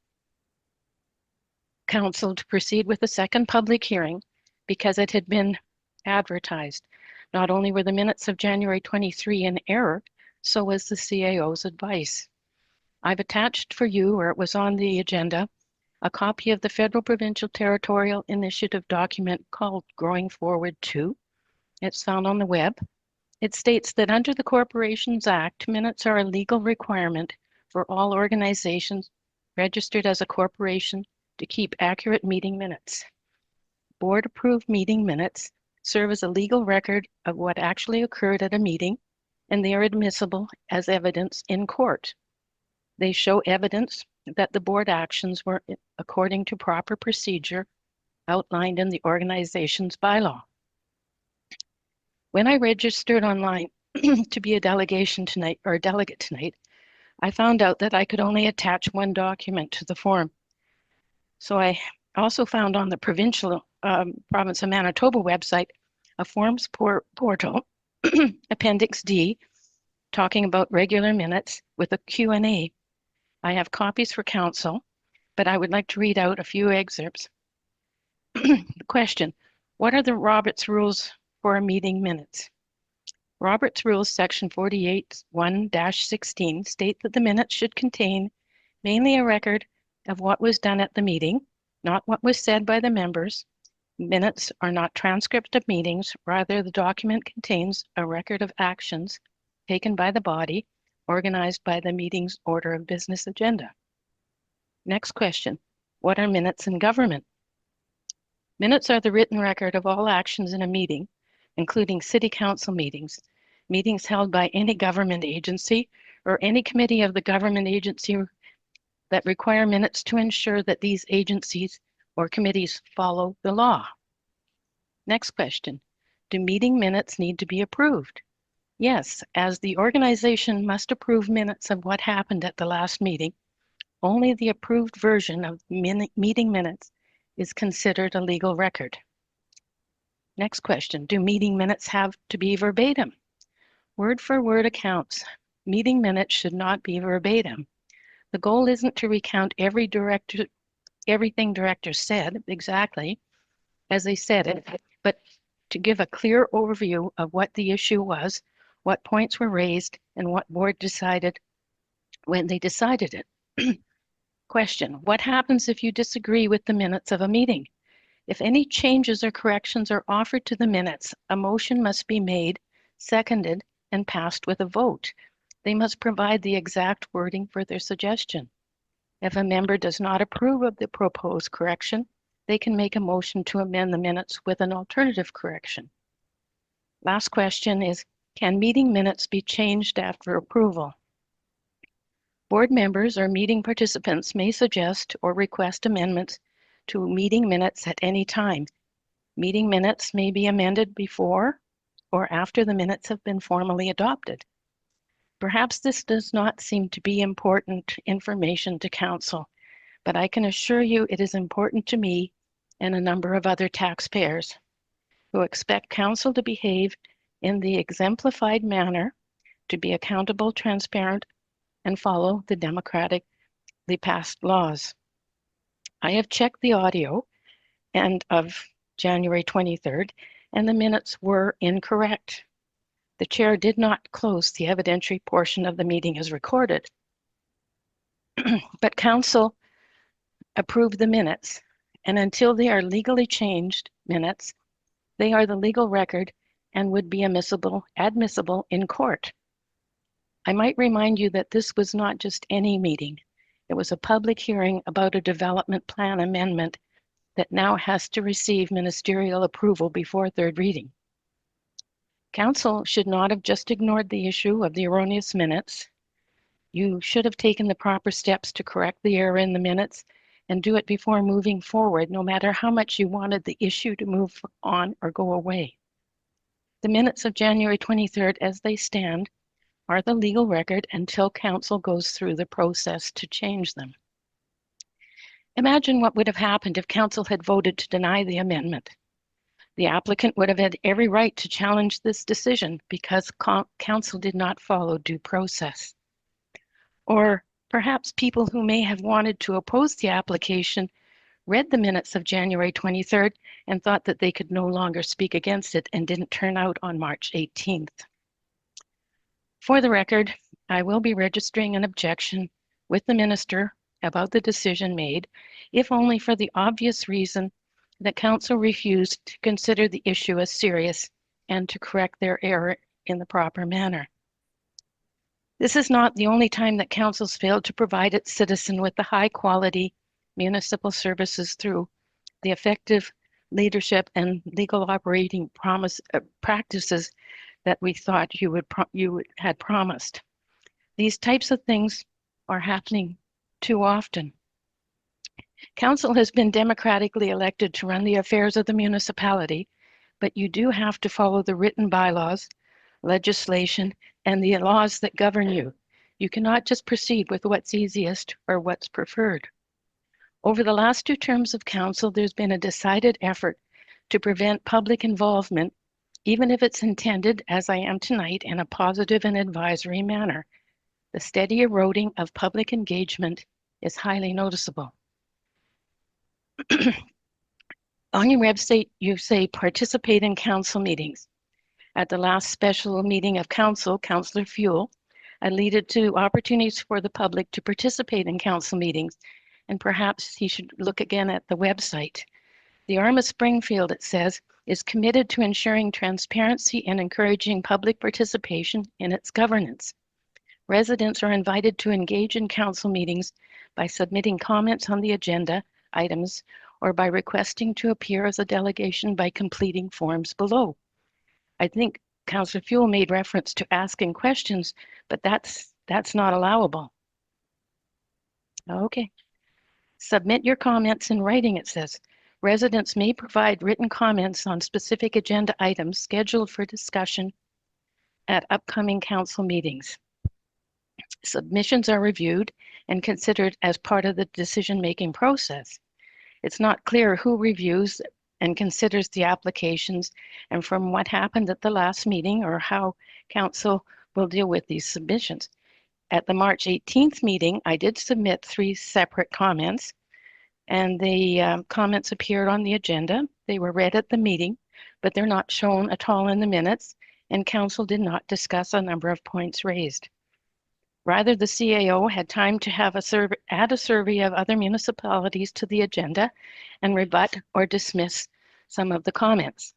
council to proceed with a second public hearing because it had been advertised. Not only were the minutes of January 23 in error, so was the CAO's advice. I've attached for you, or it was on the agenda, a copy of the Federal Provincial Territorial Initiative document called Growing Forward 2. It's found on the web. It states that under the Corporations Act, minutes are a legal requirement for all organizations registered as a corporation to keep accurate meeting minutes. Board-approved meeting minutes serve as a legal record of what actually occurred at a meeting, and they are admissible as evidence in court. They show evidence that the board actions were according to proper procedure outlined in the organization's bylaw. When I registered online to be a delegation tonight, or a delegate tonight, I found out that I could only attach one document to the form. So I also found on the Provincial Province of Manitoba website a forms portal, Appendix D, talking about regular minutes with a Q&A. I have copies for council, but I would like to read out a few excerpts. Question: what are the Roberts rules for a meeting minutes? Roberts Rules Section 48(1)-16 state that the minutes should contain mainly a record of what was done at the meeting, not what was said by the members. Minutes are not transcripts of meetings, rather the document contains a record of actions taken by the body, organized by the meeting's order of business agenda. Next question: what are minutes in government? Minutes are the written record of all actions in a meeting, including city council meetings, meetings held by any government agency or any committee of the government agency that require minutes to ensure that these agencies or committees follow the law. Next question: do meeting minutes need to be approved? Yes, as the organization must approve minutes of what happened at the last meeting, only the approved version of meeting minutes is considered a legal record. Next question: do meeting minutes have to be verbatim? Word for word accounts. Meeting minutes should not be verbatim. The goal isn't to recount everything directors said exactly as they said it, but to give a clear overview of what the issue was, what points were raised, and what board decided when they decided it. Question: what happens if you disagree with the minutes of a meeting? If any changes or corrections are offered to the minutes, a motion must be made, seconded, and passed with a vote. They must provide the exact wording for their suggestion. If a member does not approve of the proposed correction, they can make a motion to amend the minutes with an alternative correction. Last question is, can meeting minutes be changed after approval? Board members or meeting participants may suggest or request amendments to meeting minutes at any time. Meeting minutes may be amended before or after the minutes have been formally adopted. Perhaps this does not seem to be important information to council, but I can assure you it is important to me and a number of other taxpayers who expect council to behave in the exemplified manner, to be accountable, transparent, and follow the democratically passed laws. I have checked the audio and of January 23rd, and the minutes were incorrect. The chair did not close the evidentiary portion of the meeting as recorded, but council approved the minutes, and until they are legally changed minutes, they are the legal record and would be admissible in court. I might remind you that this was not just any meeting. It was a public hearing about a development plan amendment that now has to receive ministerial approval before third reading. Council should not have just ignored the issue of the erroneous minutes. You should have taken the proper steps to correct the error in the minutes and do it before moving forward, no matter how much you wanted the issue to move on or go away. The minutes of January 23rd, as they stand, are the legal record until council goes through the process to change them. Imagine what would have happened if council had voted to deny the amendment. The applicant would have had every right to challenge this decision because council did not follow due process. Or perhaps people who may have wanted to oppose the application read the minutes of January 23rd and thought that they could no longer speak against it and didn't turn out on March 18th. For the record, I will be registering an objection with the minister about the decision made, if only for the obvious reason that council refused to consider the issue as serious and to correct their error in the proper manner. This is not the only time that council's failed to provide its citizen with the high quality municipal services through the effective leadership and legal operating practices that we thought you had promised. These types of things are happening too often. Council has been democratically elected to run the affairs of the municipality, but you do have to follow the written bylaws, legislation, and the laws that govern you. You cannot just proceed with what's easiest or what's preferred. Over the last two terms of council, there's been a decided effort to prevent public involvement, even if it's intended, as I am tonight, in a positive and advisory manner. The steady eroding of public engagement is highly noticeable. On your website, you say participate in council meetings. At the last special meeting of council, Councillor Fuel alluded to opportunities for the public to participate in council meetings, and perhaps he should look again at the website. The RM of Springfield, it says, is committed to ensuring transparency and encouraging public participation in its governance. Residents are invited to engage in council meetings by submitting comments on the agenda items or by requesting to appear as a delegation by completing forms below. I think Councillor Fuel made reference to asking questions, but that's not allowable. Okay. Submit your comments in writing, it says. Residents may provide written comments on specific agenda items scheduled for discussion at upcoming council meetings. Submissions are reviewed and considered as part of the decision-making process. It's not clear who reviews and considers the applications and from what happened at the last meeting or how council will deal with these submissions. At the March 18th meeting, I did submit 3 separate comments, and the comments appeared on the agenda. They were read at the meeting, but they're not shown at all in the minutes, and council did not discuss a number of points raised. Rather, the CAO had time to have add a survey of other municipalities to the agenda and rebut or dismiss some of the comments.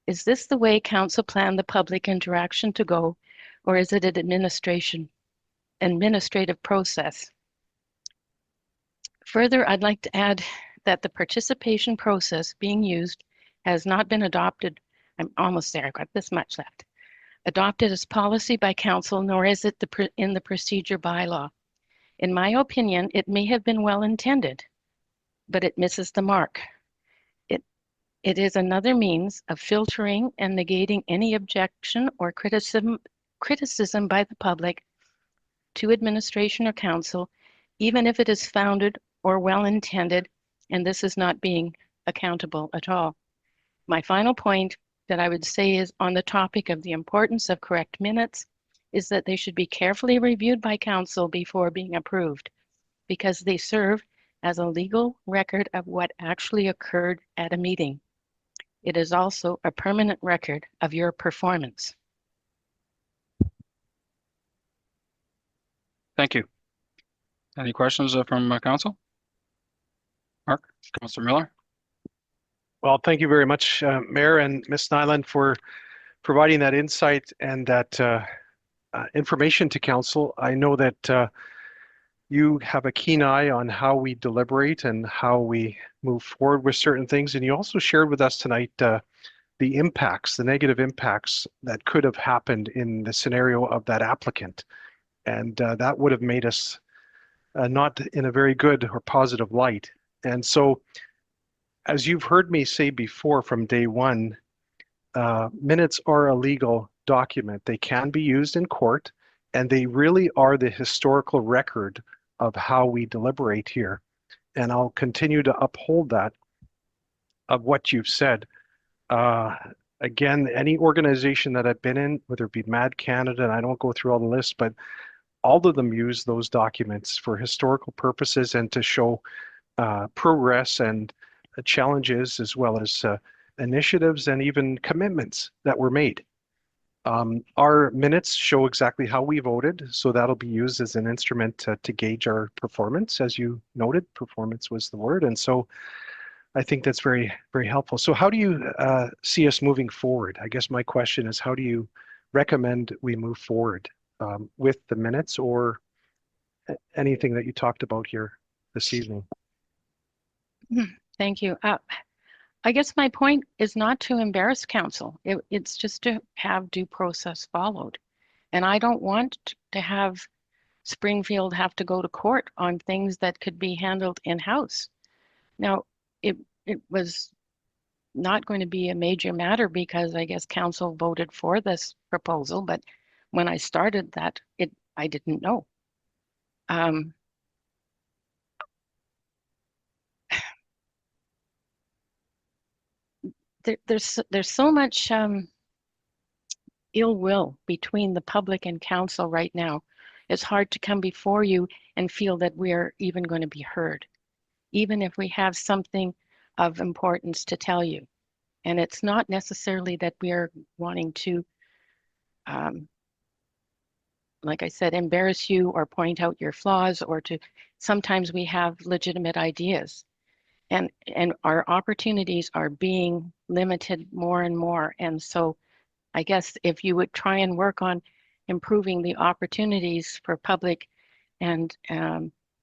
Is this the way council planned the public interaction to go, or is it an administrative process? Further, I'd like to add that the participation process being used has not been adopted. I'm almost there, I've got this much left. Adopted as policy by council, nor is it in the procedure bylaw. In my opinion, it may have been well intended, but it misses the mark. It is another means of filtering and negating any objection or criticism by the public to administration or council, even if it is founded or well intended, and this is not being accountable at all. My final point that I would say is on the topic of the importance of correct minutes is that they should be carefully reviewed by council before being approved, because they serve as a legal record of what actually occurred at a meeting. It is also a permanent record of your performance. Thank you. Any questions from council? Mark, Councillor Miller? Well, thank you very much, Mayor and Ms. Nylen, for providing that insight and that information to council. I know that you have a keen eye on how we deliberate and how we move forward with certain things. And you also shared with us tonight the impacts, the negative impacts that could have happened in the scenario of that applicant. And that would have made us not in a very good or positive light. And so, as you've heard me say before from day one, minutes are a legal document. They can be used in court, and they really are the historical record of how we deliberate here. And I'll continue to uphold that of what you've said. Again, any organization that I've been in, whether it be Mad Canada, and I don't go through all the lists, but all of them use those documents for historical purposes and to show progress and challenges, as well as initiatives and even commitments that were made. Our minutes show exactly how we voted, so that'll be used as an instrument to gauge our performance. As you noted, performance was the word, and so I think that's very, very helpful. So how do you see us moving forward? I guess my question is, how do you recommend we move forward with the minutes or anything that you talked about here this evening? Thank you. I guess my point is not to embarrass council. It's just to have due process followed. And I don't want to have Springfield have to go to court on things that could be handled in-house. Now, it was not going to be a major matter because I guess council voted for this proposal, but when I started that, I didn't know. there's so much ill will between the public and council right now. It's hard to come before you and feel that we're even going to be heard, even if we have something of importance to tell you. And it's not necessarily that we're wanting to, like I said, embarrass you or point out your flaws, or to, sometimes we have legitimate ideas. And our opportunities are being limited more and more. And so I guess if you would try and work on improving the opportunities for public, and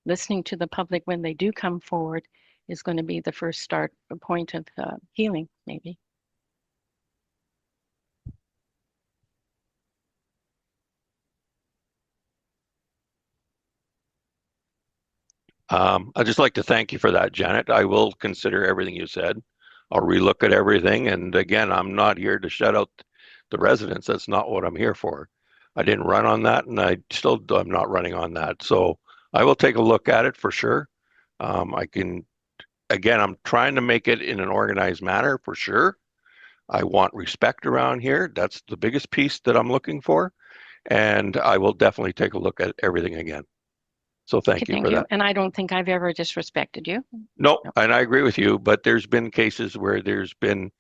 listening to the public when they do come forward, is going to be the first start point of healing, maybe. I'd just like to thank you for that, Janet. I will consider everything you said. I'll relook at everything. And again, I'm not here to shut out the residents. That's not what I'm here for. I didn't run on that, and I'm not running on that. So I will take a look at it for sure. Again, I'm trying to make it in an organized manner for sure. I want respect around here. That's the biggest piece that I'm looking for. And I will definitely take a look at everything again. So thank you for that. And I don't think I've ever disrespected you. No, and I agree with you, but there's been cases where there's been,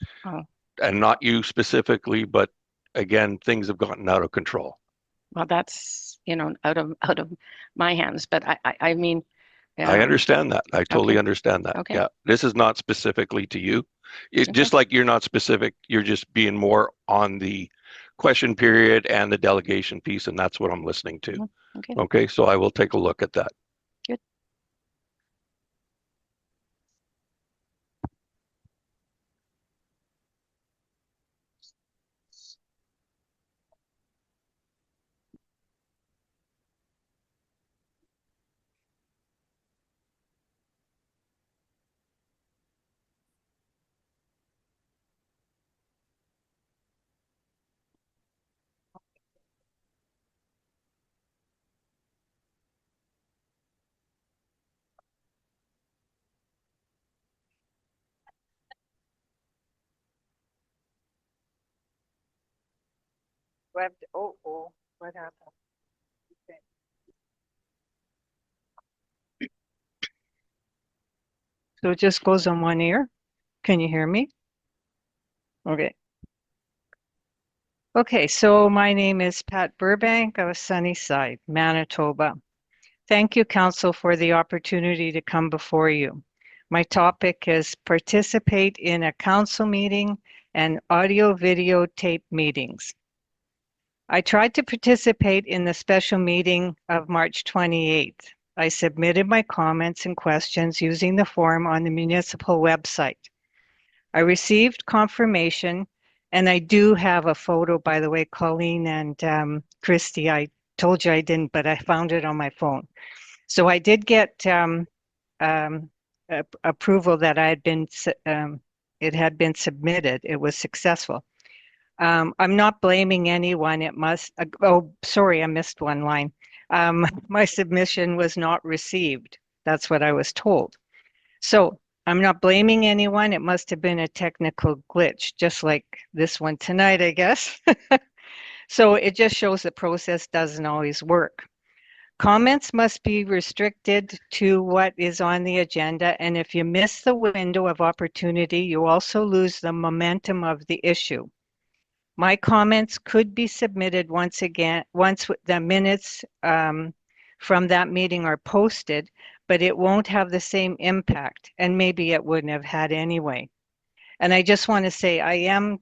and not you specifically, but again, things have gotten out of control. Well, that's, out of my hands, but I mean. I understand that. I totally understand that. Okay. Yeah, this is not specifically to you. Just like you're not specific, you're just being more on the question period and the delegation piece, and that's what I'm listening to. Okay. Okay, so I will take a look at that. Good. What happened? So it just goes on one ear? Can you hear me? Okay. Okay, so my name is Pat Burbank of Sunnyside, Manitoba. Thank you, Council, for the opportunity to come before you. My topic is participate in a council meeting and audio-video tape meetings. I tried to participate in the special meeting of March 28th. I submitted my comments and questions using the form on the municipal website. I received confirmation, and I do have a photo, by the way, Colleen and Christy. I told you I didn't, but I found it on my phone. So I did get approval that it had been submitted. It was successful. I'm not blaming anyone. It must, oh, sorry, I missed one line. My submission was not received. That's what I was told. So I'm not blaming anyone. It must have been a technical glitch, just like this one tonight, I guess. So it just shows the process doesn't always work. Comments must be restricted to what is on the agenda, and if you miss the window of opportunity, you also lose the momentum of the issue. My comments could be submitted once the minutes from that meeting are posted, but it won't have the same impact, and maybe it wouldn't have had anyway. And I just want to say, I am,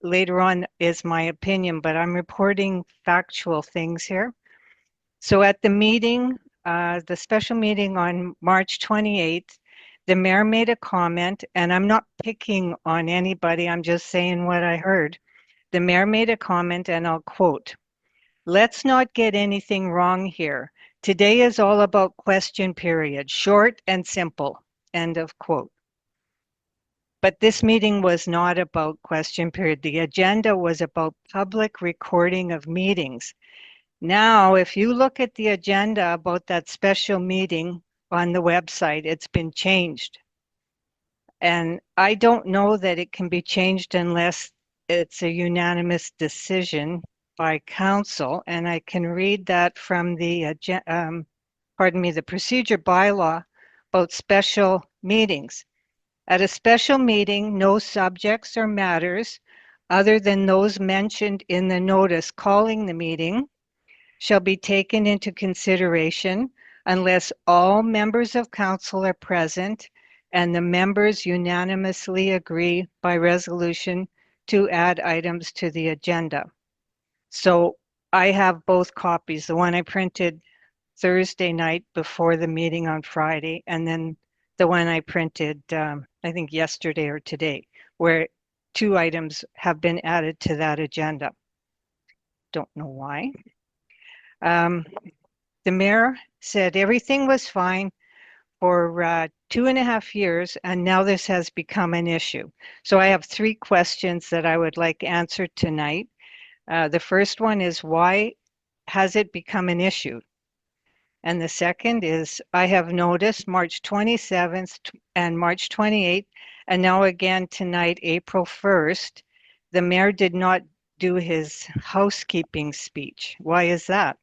later on is my opinion, but I'm reporting factual things here. So at the meeting, the special meeting on March 28th, the mayor made a comment, and I'm not picking on anybody, I'm just saying what I heard. The mayor made a comment, and I'll quote, "Let's not get anything wrong here. Today is all about question period, short and simple," end of quote. But this meeting was not about question period. The agenda was about public recording of meetings. Now, if you look at the agenda about that special meeting on the website, it's been changed. And I don't know that it can be changed unless it's a unanimous decision by council. And I can read that from the, the procedure bylaw about special meetings. At a special meeting, no subjects or matters other than those mentioned in the notice calling the meeting shall be taken into consideration unless all members of council are present and the members unanimously agree by resolution to add items to the agenda. So I have both copies, the one I printed Thursday night before the meeting on Friday, and then the one I printed, I think yesterday or today, where 2 items have been added to that agenda. Don't know why. The mayor said everything was fine for 2.5 years, and now this has become an issue. So I have 3 questions that I would like answered tonight. The first one is, why has it become an issue? And the second is, I have noticed March 27th and March 28th, and now again tonight, April 1st, the mayor did not do his housekeeping speech. Why is that?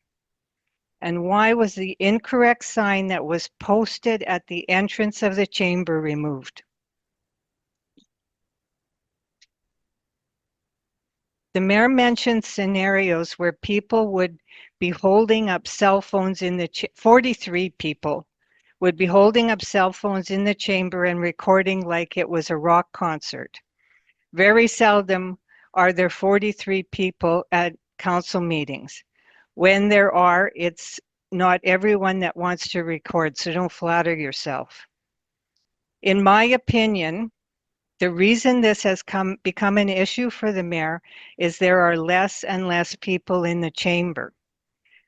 And why was the incorrect sign that was posted at the entrance of the chamber removed? The mayor mentioned scenarios where people would be holding up cell phones in the 43 people would be holding up cell phones in the chamber and recording like it was a rock concert. Very seldom are there 43 people at council meetings. When there are, it's not everyone that wants to record, so don't flatter yourself. In my opinion, the reason this has become an issue for the mayor is there are less and less people in the chamber.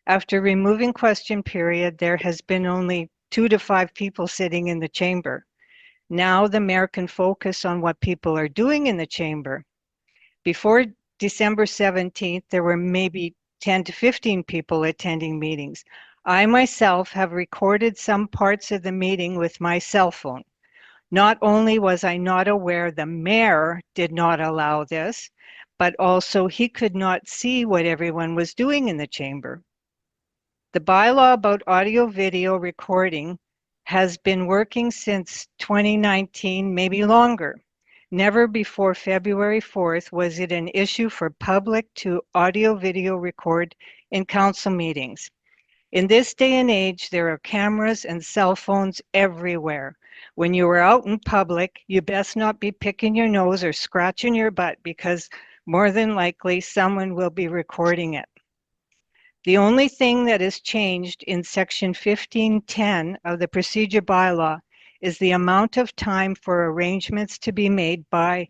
After removing question period, there has been only 2 to 5 people sitting in the chamber. Now the mayor can focus on what people are doing in the chamber. Before December 17th, there were maybe 10 to 15 people attending meetings. I myself have recorded some parts of the meeting with my cell phone. Not only was I not aware the mayor did not allow this, but also he could not see what everyone was doing in the chamber. The bylaw about audio-video recording has been working since 2019, maybe longer. Never before February 4th was it an issue for public to audio-video record in council meetings. In this day and age, there are cameras and cell phones everywhere. When you are out in public, you best not be picking your nose or scratching your butt because more than likely someone will be recording it. The only thing that has changed in section 1510 of the procedure bylaw is the amount of time for arrangements to be made by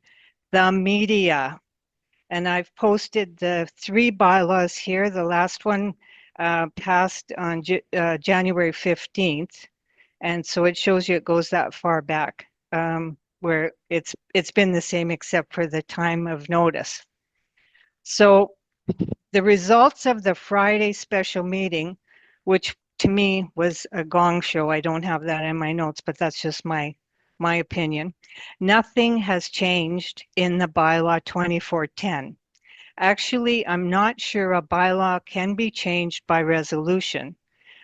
the media. And I've posted the 3 bylaws here. The last one passed on January 15th. And so it shows you it goes that far back, where it's been the same except for the time of notice. So the results of the Friday special meeting, which to me was a gong show, I don't have that in my notes, but that's just my opinion. Nothing has changed in the bylaw 2410. Actually, I'm not sure a bylaw can be changed by resolution.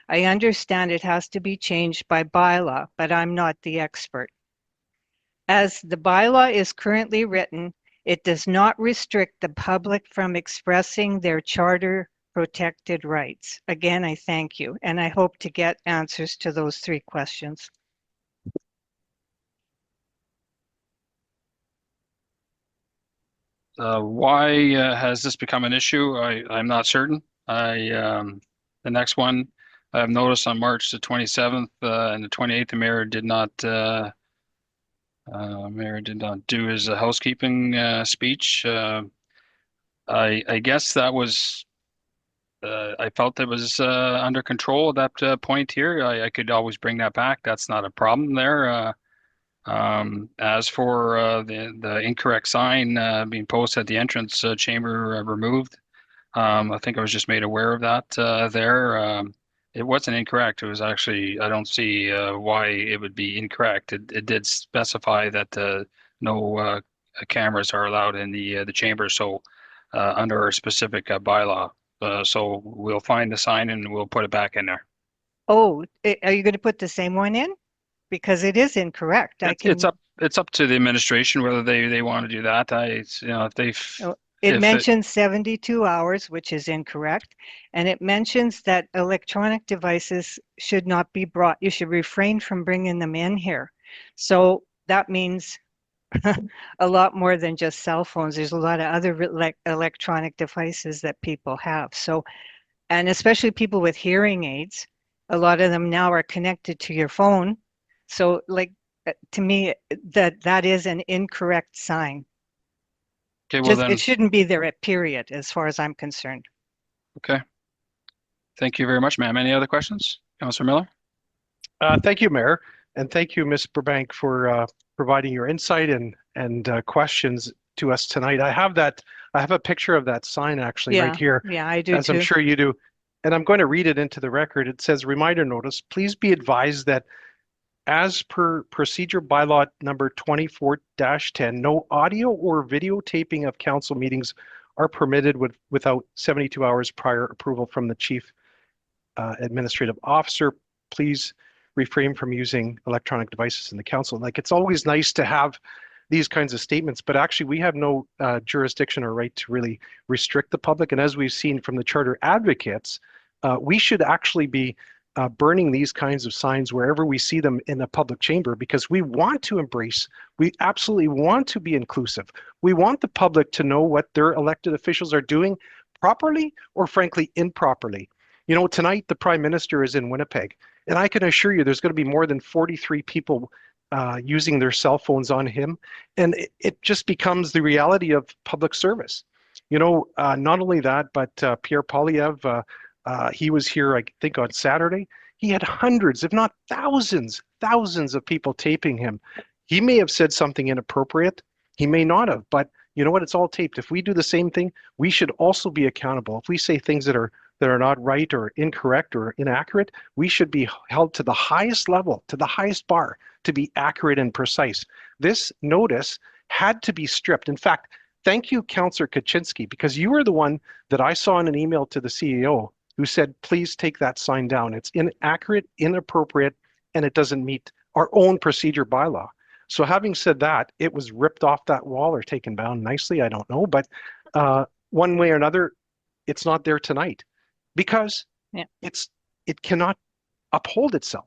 I understand it has to be changed by bylaw, but I'm not the expert. As the bylaw is currently written, it does not restrict the public from expressing their charter protected rights. Again, I thank you, and I hope to get answers to those 3 questions. Why has this become an issue? I'm not certain. The next one, I've noticed on March the 27th and the 28th, the mayor did not do his housekeeping speech. I guess that was, I felt it was under control at that point here. I could always bring that back. That's not a problem there. As for the incorrect sign being posted at the entrance chamber removed, I think I was just made aware of that there. It wasn't incorrect. It was actually, I don't see why it would be incorrect. It did specify that no cameras are allowed in the chamber. So under our specific bylaw. So we'll find the sign and we'll put it back in there. Oh, are you going to put the same one in? Because it is incorrect. It's up to the administration whether they want to do that. If they It mentions 72 hours, which is incorrect. And it mentions that electronic devices should not be brought. You should refrain from bringing them in here. So that means a lot more than just cell phones. There's a lot of other electronic devices that people have. So, and especially people with hearing aids, a lot of them now are connected to your phone. So like, to me, that is an incorrect sign. Okay, well then. It shouldn't be there at period, as far as I'm concerned. Okay. Thank you very much, ma'am. Any other questions? Councillor Miller? Thank you, Mayor, and thank you, Ms. Burbank, for providing your insight and questions to us tonight. I have a picture of that sign actually right here. Yeah, I do as too. I'm sure you do. And I'm going to read it into the record. It says, reminder notice, please be advised that as per procedure bylaw number 24-10, no audio or videotaping of council meetings are permitted without 72 hours prior approval from the chief administrative officer. Please refrain from using electronic devices in the council. Like, it's always nice to have these kinds of statements, but actually we have no jurisdiction or right to really restrict the public. And as we've seen from the charter advocates, we should actually be burning these kinds of signs wherever we see them in a public chamber, because we want to embrace, we absolutely want to be inclusive. We want the public to know what their elected officials are doing properly or frankly improperly. You know, tonight the Prime Minister is in Winnipeg, and I can assure you there's going to be more than 43 people using their cell phones on him, and it just becomes the reality of public service. You know, not only that, but Pierre Poilievre, he was here, I think, on Saturday. He had hundreds, if not thousands of people taping him. He may have said something inappropriate. He may not have, but you know what? It's all taped. If we do the same thing, we should also be accountable. If we say things that are not right or incorrect or inaccurate, we should be held to the highest level, to the highest bar, to be accurate and precise. This notice had to be stripped. In fact, thank you, Councillor Kaczynski, because you were the one that I saw in an email to the CEO who said, please take that sign down. It's inaccurate, inappropriate, and it doesn't meet our own procedure bylaw. So having said that, it was ripped off that wall or taken down nicely, I don't know, but one way or another, it's not there tonight because it cannot uphold itself.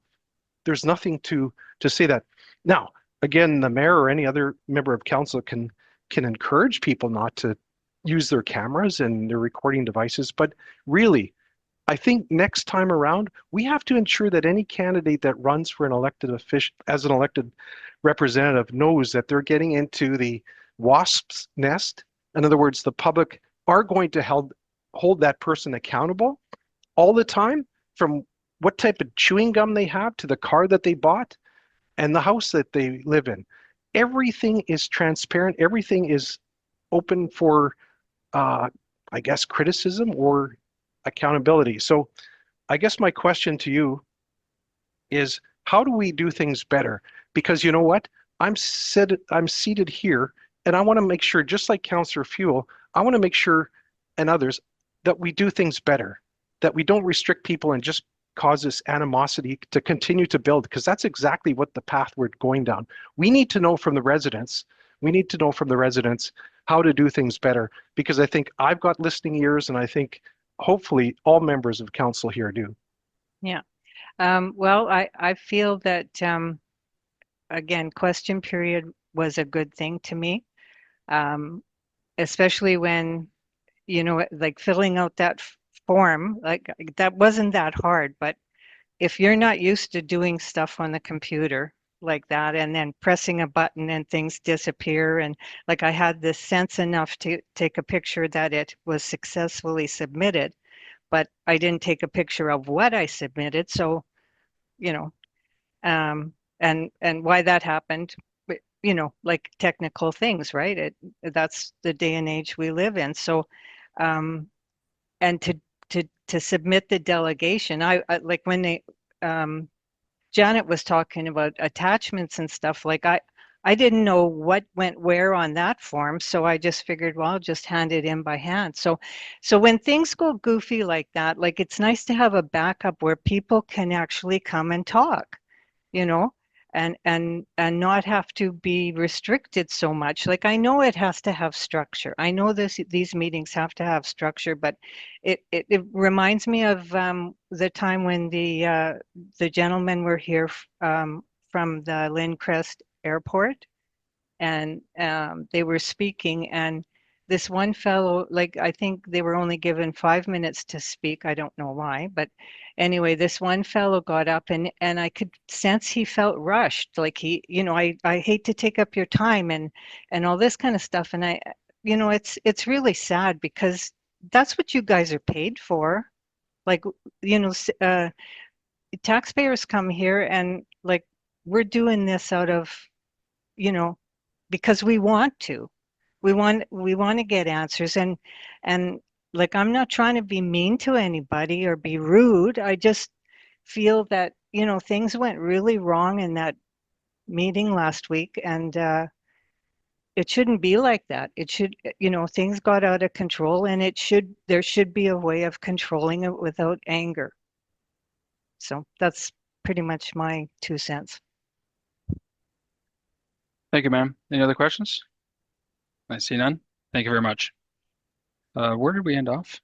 There's nothing to say that. Now, again, the mayor or any other member of council can encourage people not to use their cameras and their recording devices, but really, I think next time around, we have to ensure that any candidate that runs for an elected official, as an elected representative, knows that they're getting into the wasp's nest. In other words, the public are going to hold that person accountable all the time, from what type of chewing gum they have to the car that they bought and the house that they live in. Everything is transparent. Everything is open for, I guess, criticism or accountability. So I guess my question to you is, how do we do things better? Because you know what? I'm seated here, and I want to make sure, just like Councillor Fuel, I want to make sure, and others, that we do things better, that we don't restrict people and just cause this animosity to continue to build, because that's exactly what the path we're going down. We need to know from the residents, how to do things better, because I think I've got listening ears, and I think hopefully all members of council here do. Yeah. Well, I feel that, again, question period was a good thing to me, especially when, you know, like filling out that form, like that wasn't that hard. But if you're not used to doing stuff on the computer like that and then pressing a button and things disappear, and like I had this sense enough to take a picture that it was successfully submitted, but I didn't take a picture of what I submitted. So, you know, and why that happened, you know, like technical things, right? That's the day and age we live in. So, and to to submit the delegation. I like when they Janet was talking about attachments and stuff, like I didn't know what went where on that form, so I just figured, well, I'll just hand it in by hand. So when things go goofy like that, like it's nice to have a backup where people can actually come and talk, you know, and not have to be restricted so much. Like I know it has to have structure. I know these meetings have to have structure, but it reminds me of the time when the gentlemen were here from the Lindcrest Airport, and they were speaking, and this one fellow, like I think they were only given 5 minutes to speak. I don't know why, but anyway, this one fellow got up and I could sense he felt rushed. Like he, you know, I hate to take up your time and all this kind of stuff. And I, you know, it's really sad because that's what you guys are paid for. Like, you know, taxpayers come here and like we're doing this out of, you know, because we want to. We want to get answers, and like I'm not trying to be mean to anybody or be rude. I just feel that, you know, things went really wrong in that meeting last week, and it shouldn't be like that. It should, you know, things got out of control, and there should be a way of controlling it without anger. So that's pretty much my 2 cents. Thank you, ma'am. Any other questions? I see none. Thank you very much. Where did we end off?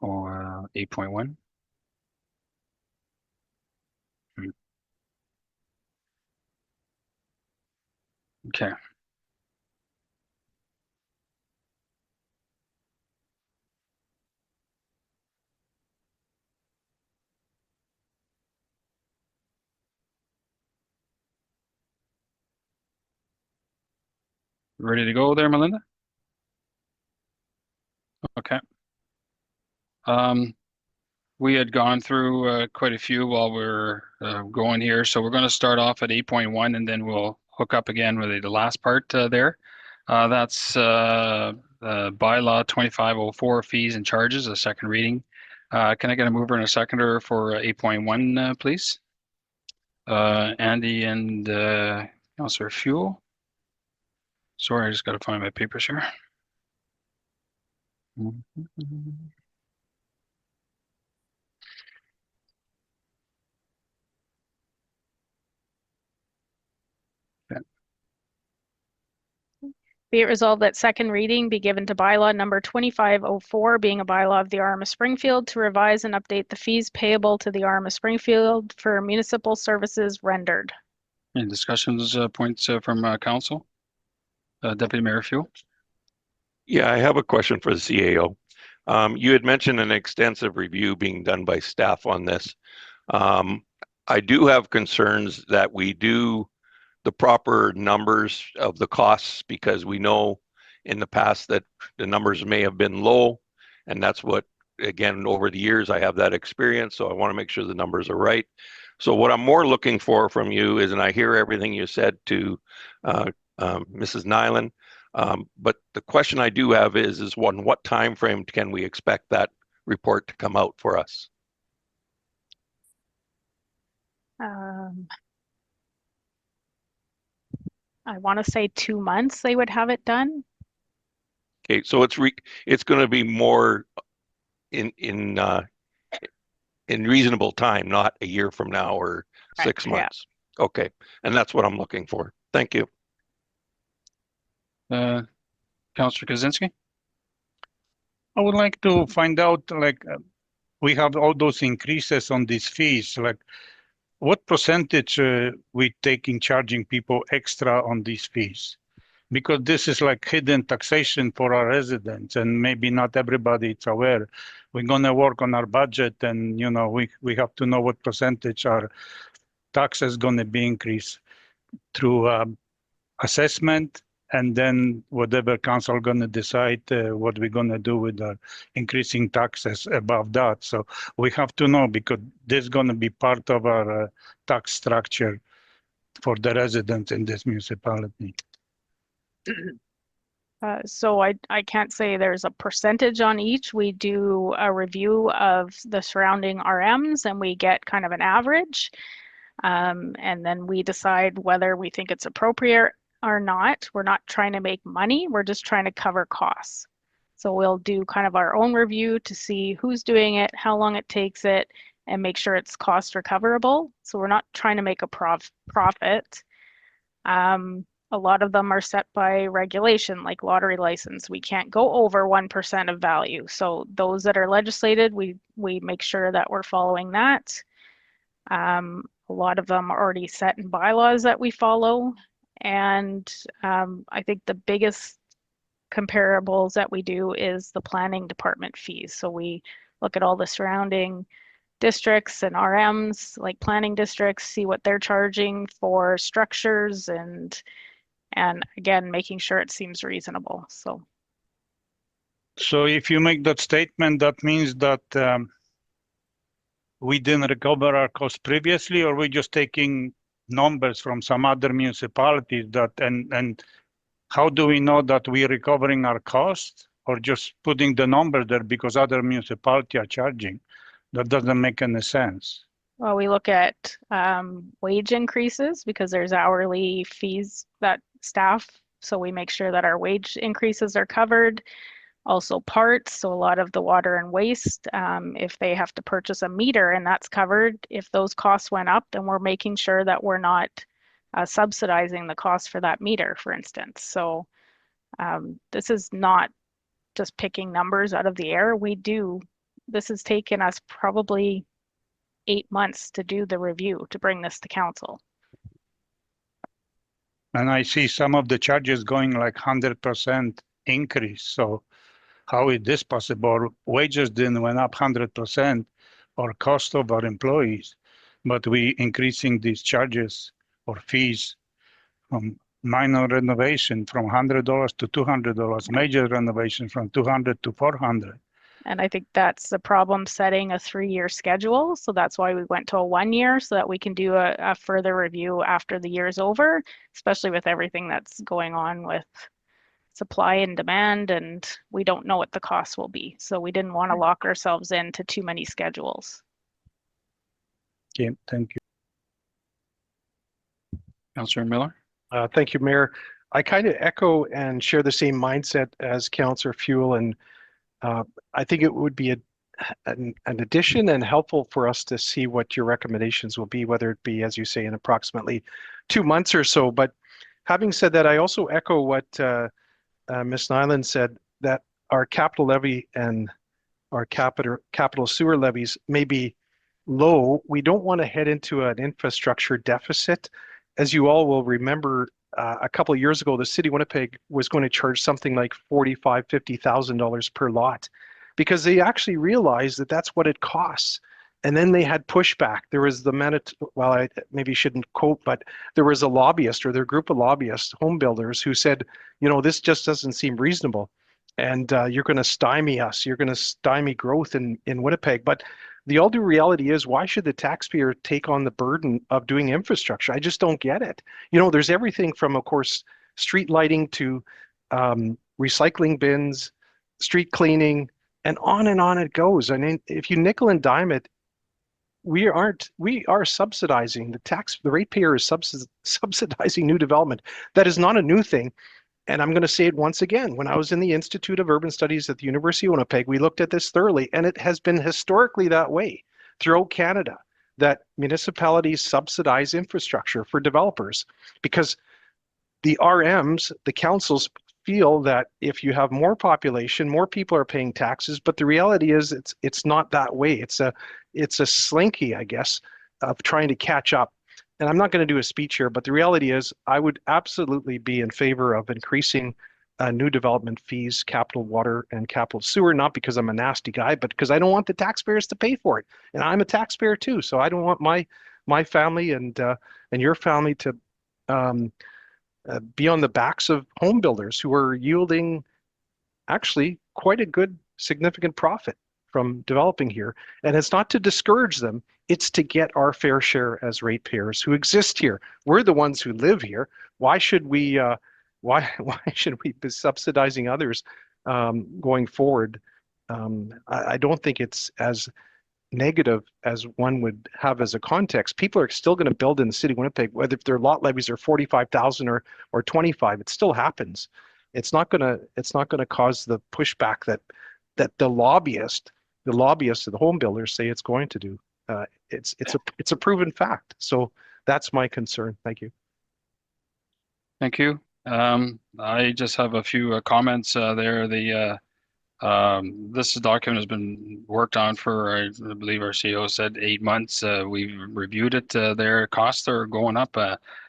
Or 8.1? Okay. Ready to go there, Melinda? Okay. We had gone through quite a few while we were going here, so we're going to start off at 8.1 and then we'll hook up again with the last part there. That's bylaw 2504 fees and charges, a second reading. Can I get a mover and a seconder for 8.1, please? Andy and Councillor Fuel. Sorry, I just got to find my papers here. Be it resolved that second reading be given to bylaw number 2504, being a bylaw of the RM of Springfield, to revise and update the fees payable to the RM of Springfield for municipal services rendered. Any discussions, points from council? Deputy Mayor Fuel. Yeah, I have a question for the CAO. You had mentioned an extensive review being done by staff on this. I do have concerns that we do the proper numbers of the costs, because we know in the past that the numbers may have been low, and that's what, again, over the years I have that experience, so I want to make sure the numbers are right. So what I'm more looking for from you is, and I hear everything you said to Mrs. Nylen, but the question I do have is what time frame can we expect that report to come out for us? I want to say 2 months they would have it done. Okay, so it's going to be more in reasonable time, not a year from now or 6 months. Yeah. Okay, and that's what I'm looking for. Thank you. Councillor Kaczynski. I would like to find out, like, we have all those increases on these fees, like, what percentage we taking charging people extra on these fees? Because this is like hidden taxation for our residents, and maybe not everybody is aware. We're gonna work on our budget, and you know, we have to know what percentage our tax is gonna be increased through assessment, and then whatever council gonna decide what we're gonna do with the increasing taxes above that. So we have to know, because this is gonna be part of our tax structure for the residents in this municipality? So I can't say there's a percentage on each. We do a review of the surrounding RMs and we get kind of an average. And then we decide whether we think it's appropriate or not. We're not trying to make money. We're just trying to cover costs. So we'll do kind of our own review to see who's doing it, how long it takes it, and make sure it's cost recoverable. So we're not trying to make a profit. A lot of them are set by regulation, like lottery license. We can't go over 1% of value. So those that are legislated, we make sure that we're following that. A lot of them are already set in bylaws that we follow. And I think the biggest comparables that we do is the planning department fees. So we look at all the surrounding districts and RMs, like planning districts, see what they're charging for structures and again, making sure it seems reasonable. So if you make that statement, that means that we didn't recover our costs previously, or we're just taking numbers from some other municipalities that, and how do we know that we're recovering our costs, or just putting the number there because other municipalities are charging? That doesn't make any sense. well, we look at wage increases because there's hourly fees that staff. So we make sure that our wage increases are covered. Also parts, so a lot of the water and waste, if they have to purchase a meter and that's covered, if those costs went up, then we're making sure that we're not subsidizing the cost for that meter, for instance. So this is not just picking numbers out of the air. This has taken us probably 8 months to do the review, to bring this to council. And I see some of the charges going like 100% increase. So how is this possible? Wages didn't went up 100% or cost of our employees, but we increasing these charges or fees from minor renovation from $100 to $200, major renovation from $200 to $400. And I think that's the problem, setting a 3-year schedule. So that's why we went to a 1 year, so that we can do a further review after the year is over, especially with everything that's going on with supply and demand, and we don't know what the cost will be. So we didn't want to lock ourselves into too many schedules. Okay, thank you. Councillor Miller? Thank you, Mayor. I kind of echo and share the same mindset as Councillor Fuel, and I think it would be an addition and helpful for us to see what your recommendations will be, whether it be, as you say, in approximately 2 months or so. But having said that, I also echo what Ms. Nylen said, that our capital levy and our capital sewer levies may be low. We don't want to head into an infrastructure deficit. As you all will remember, a couple of years ago, the city of Winnipeg was going to charge something like $45,000, $50,000 per lot, because they actually realized that that's what it costs. And then they had pushback. There was the Manitoba, well, I maybe shouldn't quote, but there was a lobbyist, or their group of lobbyists, home builders, who said, you know, this just doesn't seem reasonable. And you're going to stymie us. You're going to stymie growth in Winnipeg. But the all due reality is, why should the taxpayer take on the burden of doing infrastructure? I just don't get it. You know, there's everything from, of course, street lighting to recycling bins, street cleaning, and on it goes. I mean, if you nickel and dime it, we are subsidizing the ratepayer is subsidizing new development. That is not a new thing. And I'm going to say it once again. When I was in the Institute of Urban Studies at the University of Winnipeg, we looked at this thoroughly, and it has been historically that way throughout Canada, that municipalities subsidize infrastructure for developers, because the RMs, the councils, feel that if you have more population, more people are paying taxes. But the reality is, it's not that way. It's a slinky, I guess, of trying to catch up. And I'm not going to do a speech here, but the reality is, I would absolutely be in favor of increasing new development fees, capital water and capital sewer, not because I'm a nasty guy, but because I don't want the taxpayers to pay for it. And I'm a taxpayer too, so I don't want my family and your family to be on the backs of home builders who are yielding actually quite a good significant profit from developing here. And it's not to discourage them. It's to get our fair share as ratepayers who exist here. We're the ones who live here. Why should we why should we be subsidizing others going forward? I don't think it's as negative as one would have as a context. People are still going to build in the city of Winnipeg, whether if their lot levies are 45,000 or 25. It still happens. It's not going to cause the pushback that the lobbyists of the home builders say it's going to do. It's a proven fact. So that's my concern. Thank you. Thank you. I just have a few comments there. This document has been worked on for, I believe our CEO said, 8 months. We've reviewed it. Their costs are going up.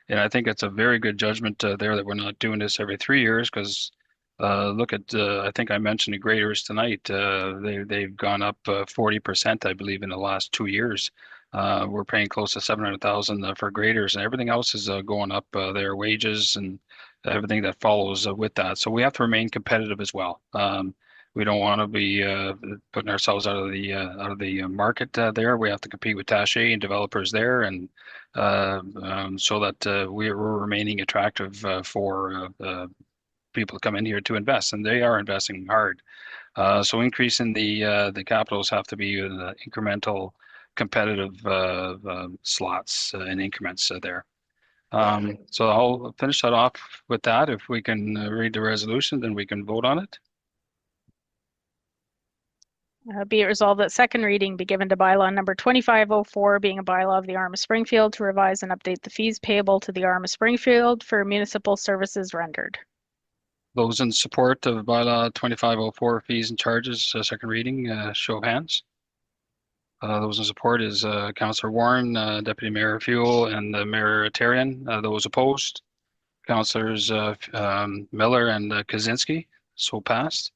And I think it's a very good judgment there that we're not doing this every 3 years, because look at, I think I mentioned the graders tonight. They've gone up 40%, I believe, in the last 2 years. We're paying close to 700,000 for graders, and everything else is going up, their wages and everything that follows with that. So we have to remain competitive as well. We don't want to be putting ourselves out of the market there. We have to compete with Taché and developers there, and so that we're remaining attractive for people to come in here to invest, and they are investing hard. So increasing the capitals have to be incremental, competitive slots and increments there. So I'll finish that off with that. If we can read the resolution, then we can vote on it. Be it resolved that second reading be given to bylaw number 2504, being a bylaw of the RM of Springfield, to revise and update the fees payable to the RM of Springfield for municipal services rendered. Those in support of bylaw 2504, fees and charges, second reading, show of hands. Those in support is Councillor Warren, Deputy Mayor Fuel, and Mayor Therrien. Those opposed, Councillors Miller and Kaczynski. So passed.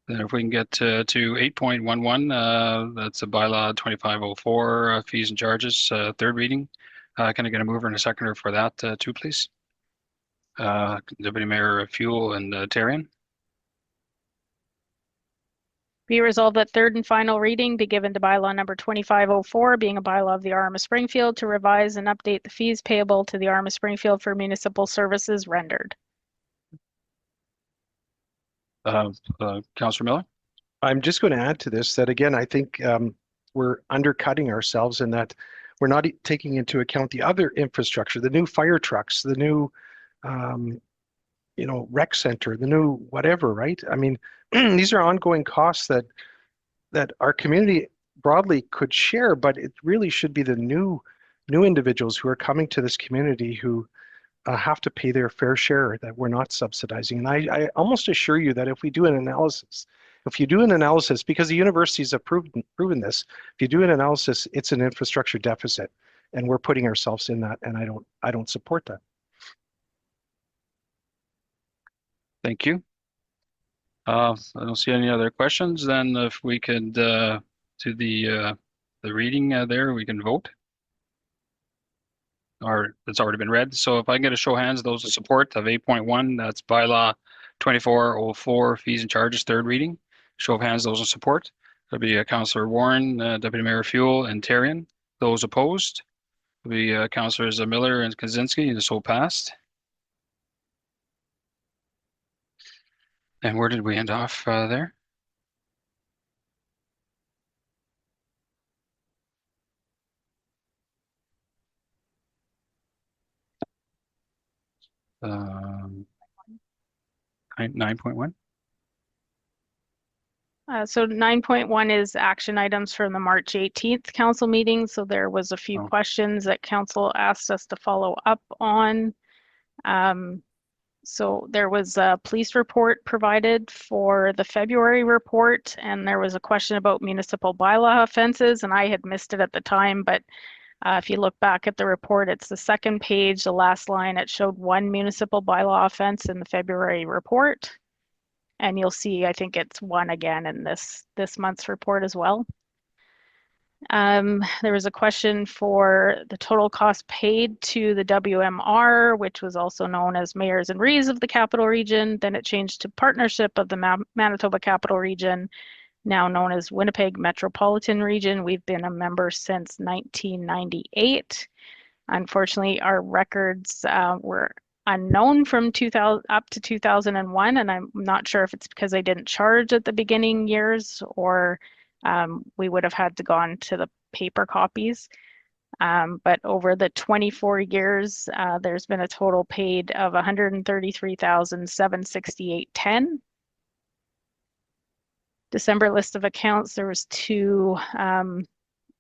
Then if we can get to 8.11, that's a bylaw 2504, fees and charges, third reading. Can I get a mover and a seconder for that too, please? Deputy Mayor Fuel and Therrien. Be resolved that third and final reading be given to bylaw number 2504, being a bylaw of the RM of Springfield, to revise and update the fees payable to the RM of Springfield for municipal services rendered. Councillor Miller. I'm just going to add to this that, again, I think we're undercutting ourselves in that we're not taking into account the other infrastructure, the new fire trucks, the new rec center, the new whatever, right? I mean, these are ongoing costs that our community broadly could share, but it really should be the new individuals who are coming to this community who have to pay their fair share that we're not subsidizing. And I almost assure you that if we do an analysis, because the universities have proven this, if you do an analysis, it's an infrastructure deficit, and we're putting ourselves in that, and I don't support that. Thank you. I don't see any other questions. Then if we could do the reading there, we can vote. Or it's already been read. So if I can get a show of hands, those in support of 8.1, that's bylaw 2404, fees and charges, third reading. Show of hands, those in support. There'll be Councillor Warren, Deputy Mayor Fuel, and Therrien. Those opposed will be Councillors Miller and Kaczynski, and so passed. And where did we end off there? Um, 9.1. So 9.1 is action items from the March 18th council meeting. So there was a few questions that council asked us to follow up on. So there was a police report provided for the February report, and there was a question about municipal bylaw offenses, and I had missed it at the time, but if you look back at the report, it's the second page, the last line, it showed one municipal bylaw offense in the February report. And you'll see, I think it's one again in this month's report as well. There was a question for the total cost paid to the WMR, which was also known as Mayors and Rees of the Capital Region. Then it changed to Partnership of the Manitoba Capital Region. now known as Winnipeg Metropolitan Region. We've been a member since 1998. Unfortunately, our records were unknown from 2000 up to 2001, and I'm not sure if it's because they didn't charge at the beginning years, or we would have had to gone to the paper copies. But over the 24 years, there's been a total paid of $133,768.10. December list of accounts, there was 2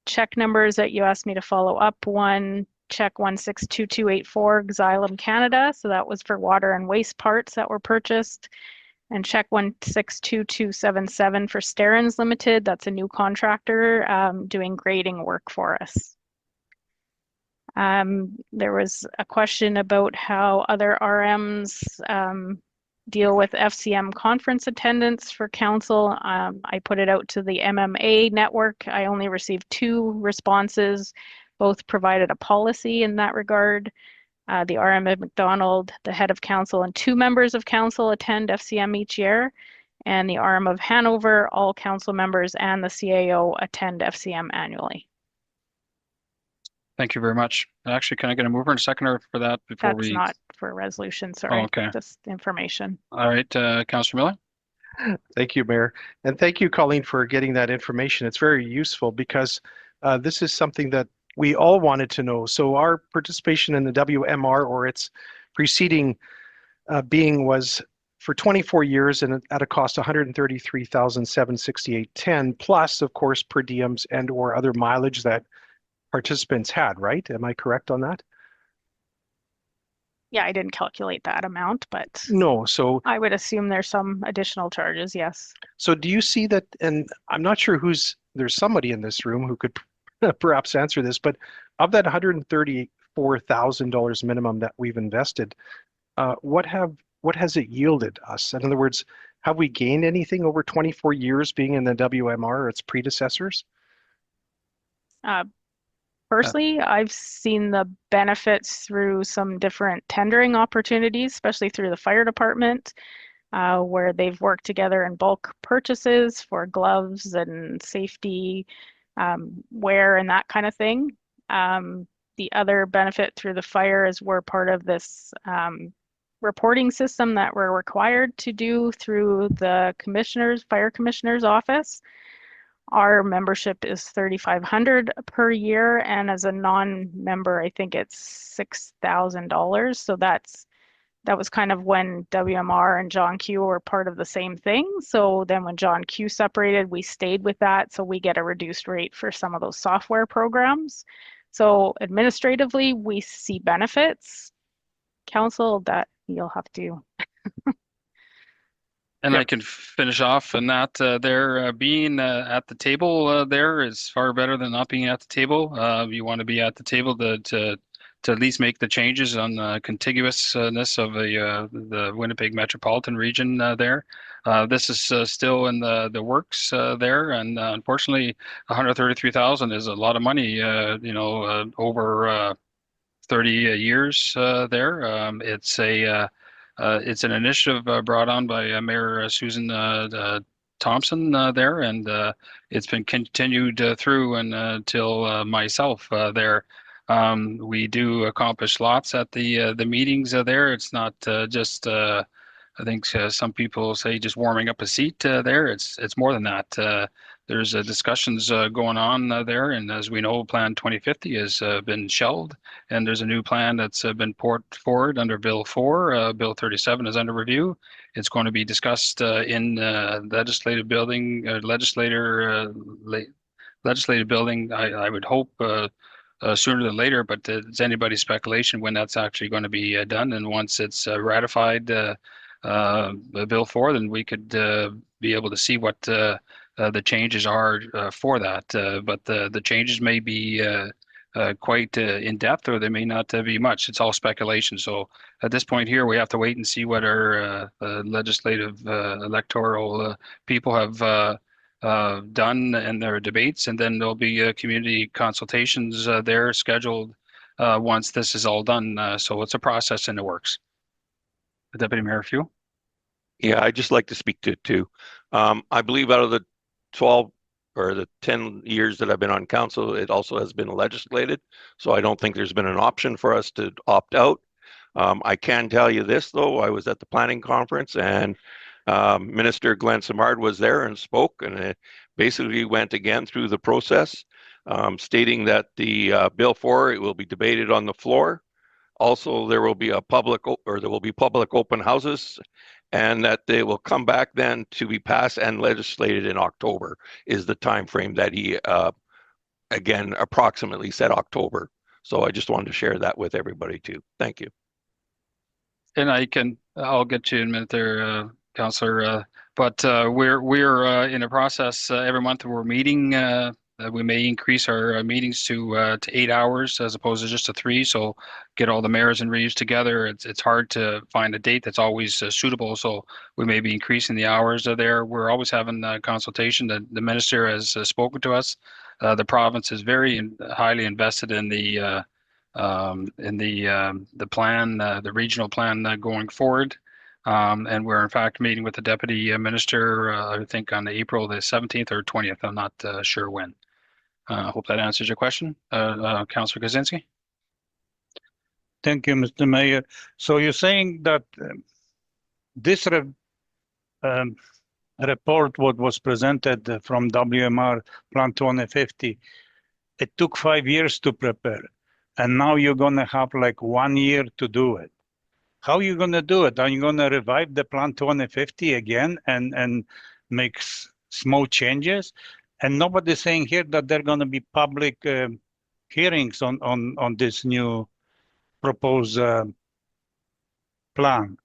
check numbers that you asked me to follow up. One, check 162284, Xylem Canada. So that was for water and waste parts that were purchased. And check 162277 for Sterins Limited. That's a new contractor doing grading work for us. There was a question about how other RMs deal with FCM conference attendance for council. I put it out to the MMA network. I only received 2 responses. Both provided a policy in that regard. The RM of McDonald, the head of council, and 2 members of council attend FCM each year. And the RM of Hanover, all council members and the CAO attend FCM annually. Thank you very much. Actually, can I get a mover and a seconder for that before That's we? not for a resolution, sorry. Oh, okay. Just information. All right, Councillor Miller. Thank you, Mayor. And thank you, Colleen, for getting that information. It's very useful because this is something that we all wanted to know. So our participation in the WMR or its preceding being was for 24 years and at a cost of $133,768.10 plus, of course, per diems and or other mileage that participants had, right? Am I correct on that? Yeah, I didn't calculate that amount, but No, so I would assume there's some additional charges, yes. so do you see that, and I'm not sure there's somebody in this room who could perhaps answer this, but of that $134,000 minimum that we've invested, what has it yielded us? In other words, have we gained anything over 24 years being in the WMR or its predecessors? Personally, I've seen the benefits through some different tendering opportunities, especially through the fire department, where they've worked together in bulk purchases for gloves and safety wear and that kind of thing. The other benefit through the fire is we're part of this reporting system that we're required to do through the fire commissioner's office. Our membership is $3,500 per year, and as a non-member, I think it's $6,000. So that was kind of when WMR and John Q were part of the same thing. So then when John Q separated, we stayed with that. So we get a reduced rate for some of those software programs. So administratively, we see benefits. Council, that you'll have to. And I can finish off on that. Being at the table there is far better than not being at the table. You want to be at the table to at least make the changes on the contiguousness of the Winnipeg metropolitan region there. This is still in the works there, and unfortunately, $133,000 is a lot of money. Over 30 years there. It's an initiative brought on by Mayor Susan Thompson there, and it's been continued through until myself there. We do accomplish lots at the meetings there. It's not just I think some people say just warming up a seat there. It's more than that. There's discussions going on there, and as we know, Plan 2050 has been shelved, and there's a new plan that's been put forward under Bill 4. Bill 37 is under review. It's going to be discussed in legislative building, legislative building. I would hope sooner than later, but it's anybody's speculation when that's actually going to be done. And once it's ratified, Bill 4, then we could be able to see what the changes are for that. But the changes may be quite in depth, or they may not be much. It's all speculation. So at this point here, we have to wait and see what our legislative electoral people have done in their debates, and then there'll be community consultations there scheduled once this is all done. So it's a process in the works. Deputy Mayor Few. Yeah, I'd just like to speak to it too. I believe out of the 12 or the 10 years that I've been on council, it also has been legislated. So I don't think there's been an option for us to opt out. I can tell you this, though. I was at the planning conference, and Minister Glenn Simard was there and spoke, and it basically went again through the process, stating that the Bill 4, it will be debated on the floor. Also, there will be public open houses, and that they will come back then to be passed and legislated in October is the time frame that he again approximately said October. So I just wanted to share that with everybody too. Thank you. And I'll get to you in a minute there, Councillor. But we're in a process every month. We're meeting. We may increase our meetings to 8 hours as opposed to just to 3. So get all the mayors and reeves together. It's hard to find a date that's always suitable. So we may be increasing the hours there. We're always having consultation. The minister has spoken to us. The province is very highly invested in the plan, the regional plan going forward. And we're in fact meeting with the deputy minister, I think on April the 17th or 20th. I'm not sure when. I hope that answers your question, Councillor Kaczynski. Thank you, Mr. Mayor. So you're saying that this report, what was presented from WMR Plan 2050, it took 5 years to prepare. And now you're going to have like 1 year to do it. How are you going to do it? Are you going to revive the Plan 2050 again and make small changes? And nobody's saying here that there are going to be public hearings on this new proposed plan.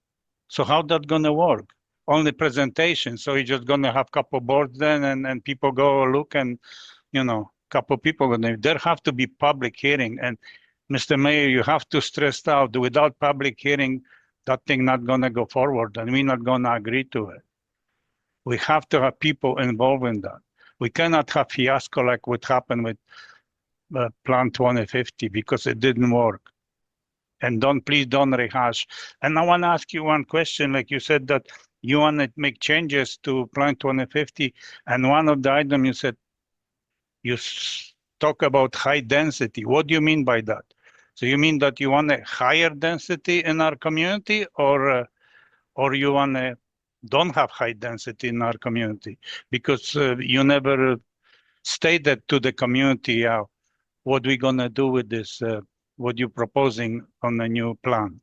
So how that going to work? Only presentation. So you're just going to have a couple boards then and people go look and, you know, couple people going to, there have to be public hearing. And Mr. Mayor, you have to stress out, without public hearing, that thing not going to go forward and we're not going to agree to it. We have to have people involved in that. We cannot have fiasco like what happened with Plan 2050 because it didn't work. And please don't rehash. And I want to ask you one question. Like you said that you want to make changes to Plan 2050. And one of the items you said, you talk about high density. What do you mean by that? So you mean that you want a higher density in our community, or you want to don't have high density in our community? Because you never stated to the community what we're going to do with this, what you're proposing on the new plan.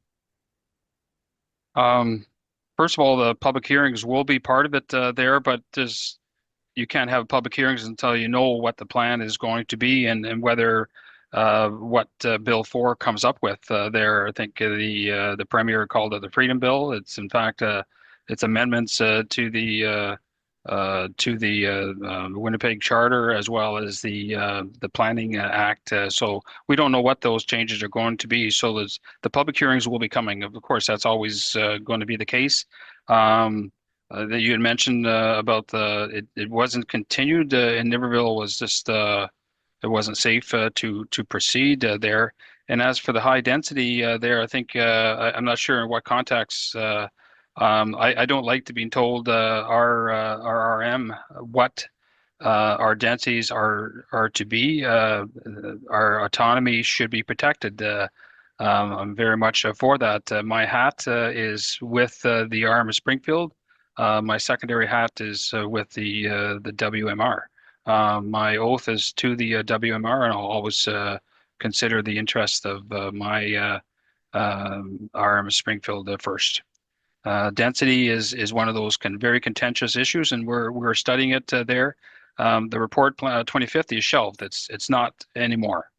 First of all, the public hearings will be part of it there, but you can't have public hearings until you know what the plan is going to be and whether what Bill 4 comes up with there. I think the Premier called it the Freedom Bill. It's in fact it's amendments to the Winnipeg Charter as well as the Planning Act. So we don't know what those changes are going to be. So the public hearings will be coming. Of course, that's always going to be the case. That you had mentioned about it wasn't continued in Niverville was just it wasn't safe to proceed there. And as for the high density there, I think I'm not sure in what context. I don't like to be told our RM what our densities are to be. Our autonomy should be protected. I'm very much for that. My hat is with the RM of Springfield. My secondary hat is with the WMR. My oath is to the WMR, and I'll always consider the interest of my RM of Springfield first. Density is one of those very contentious issues, and we're studying it there. The report 2050 is shelved. It's not anymore.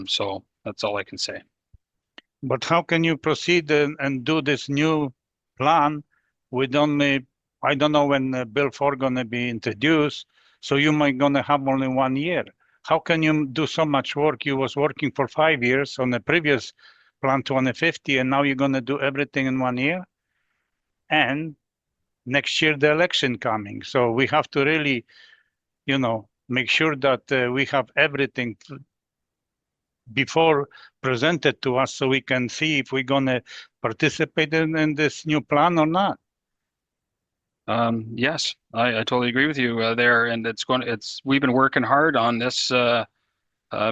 So that's all I can say. But how can you proceed and do this new plan with only, I don't know when Bill 4 going to be introduced, so you might going to have only 1 year. How can you do so much work? You was working for 5 years on the previous Plan 2050, and now you're going to do everything in 1 year? And next year, the election coming. So we have to really, you know, make sure that we have everything before presented to us so we can see if we're going to participate in this new plan or not. Yes, I totally agree with you there, and we've been working hard on this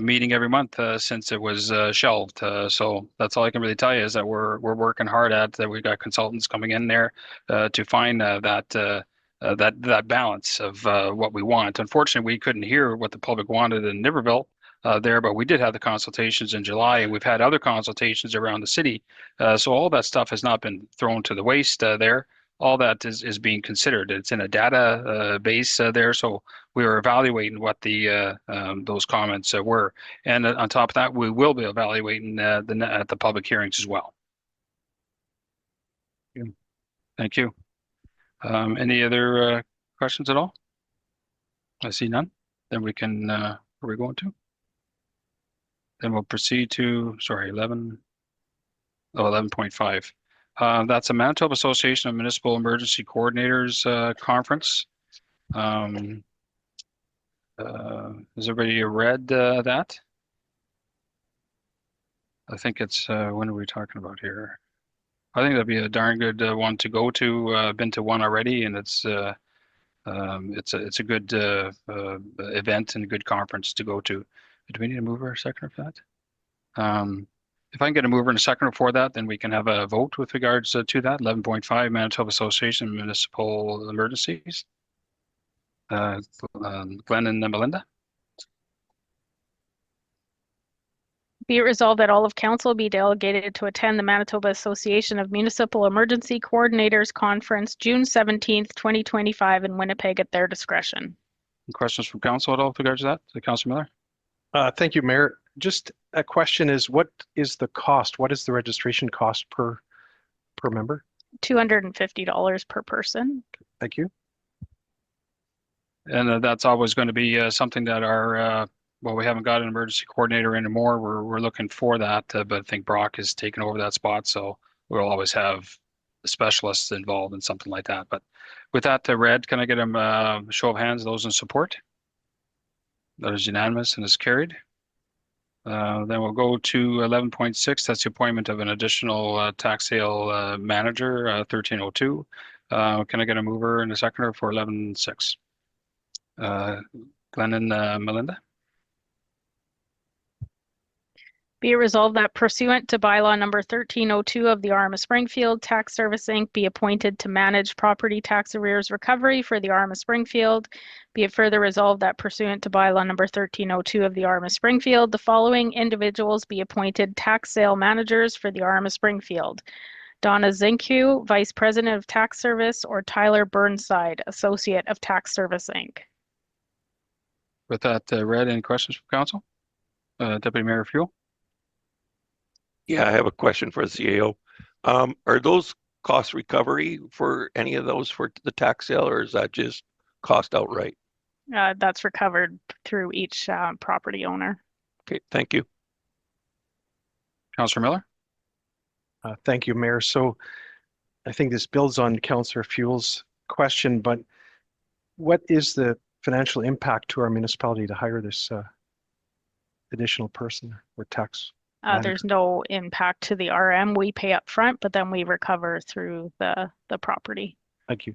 meeting every month since it was shelved. So that's all I can really tell you is that we're working hard at that. We've got consultants coming in there to find that balance of what we want. Unfortunately, we couldn't hear what the public wanted in Niverville there, but we did have the consultations in July, and we've had other consultations around the city. So all that stuff has not been thrown to the waste there. All that is being considered. It's in a data base there, so we were evaluating what the those comments were, and on top of that, we will be evaluating at the public hearings as well. Thank you. Any other questions at all? I see none. Then we can. Where are we going to? Then we'll proceed to 11.5. That's a Manitoba Association of Municipal Emergency Coordinators conference. Has everybody read that? I think it's, when are we talking about here? I think that'd be a darn good one to go to. Been to one already, and it's a good event and a good conference to go to. Do we need a mover or a seconder for that? If I can get a mover and a seconder for that, then we can have a vote with regards to that. 11.5 Manitoba Association of Municipal Emergencies. Glenn and Melinda. Be it resolved that all of council be delegated to attend the Manitoba Association of Municipal Emergency Coordinators Conference, June 17th, 2025 in Winnipeg at their discretion. Any questions from council at all with regards to that? Councilor Miller? Thank you, Mayor. Just a question is, what is the cost? What is the registration cost per member? $250 per person. Thank you. And that's always going to be something that our, well, we haven't got an emergency coordinator anymore. We're looking for that, but I think Brock has taken over that spot. So we'll always have specialists involved in something like that. But with that, Red, can I get a show of hands, those in support? That is unanimous and is carried. Then we'll go to 11.6. That's the appointment of an additional tax sale manager, 1302. Can I get a mover and a seconder for 11.6? Glenn and Melinda. Be it resolved that pursuant to bylaw number 1302 of the RM of Springfield, Tax Service Inc. be appointed to manage property tax arrears recovery for the RM of Springfield. Be it further resolved that pursuant to bylaw number 1302 of the RM of Springfield, the following individuals be appointed tax sale managers for the RM of Springfield. Donna Zincu, Vice President of Tax Service, or Tyler Burnside, Associate of Tax Service Inc. With that, Red, any questions from council? Deputy Mayor Fuel. Yeah, I have a question for the CAO. Are those cost recovery for any of those for the tax sale, or is that just cost outright? That's recovered through each property owner. Okay, thank you. Councilor Miller. Thank you, Mayor. So I think this builds on Councilor Fuel's question, but what is the financial impact to our municipality to hire this additional person or tax? There's no impact to the RM. We pay up front, but then we recover through the property. Thank you.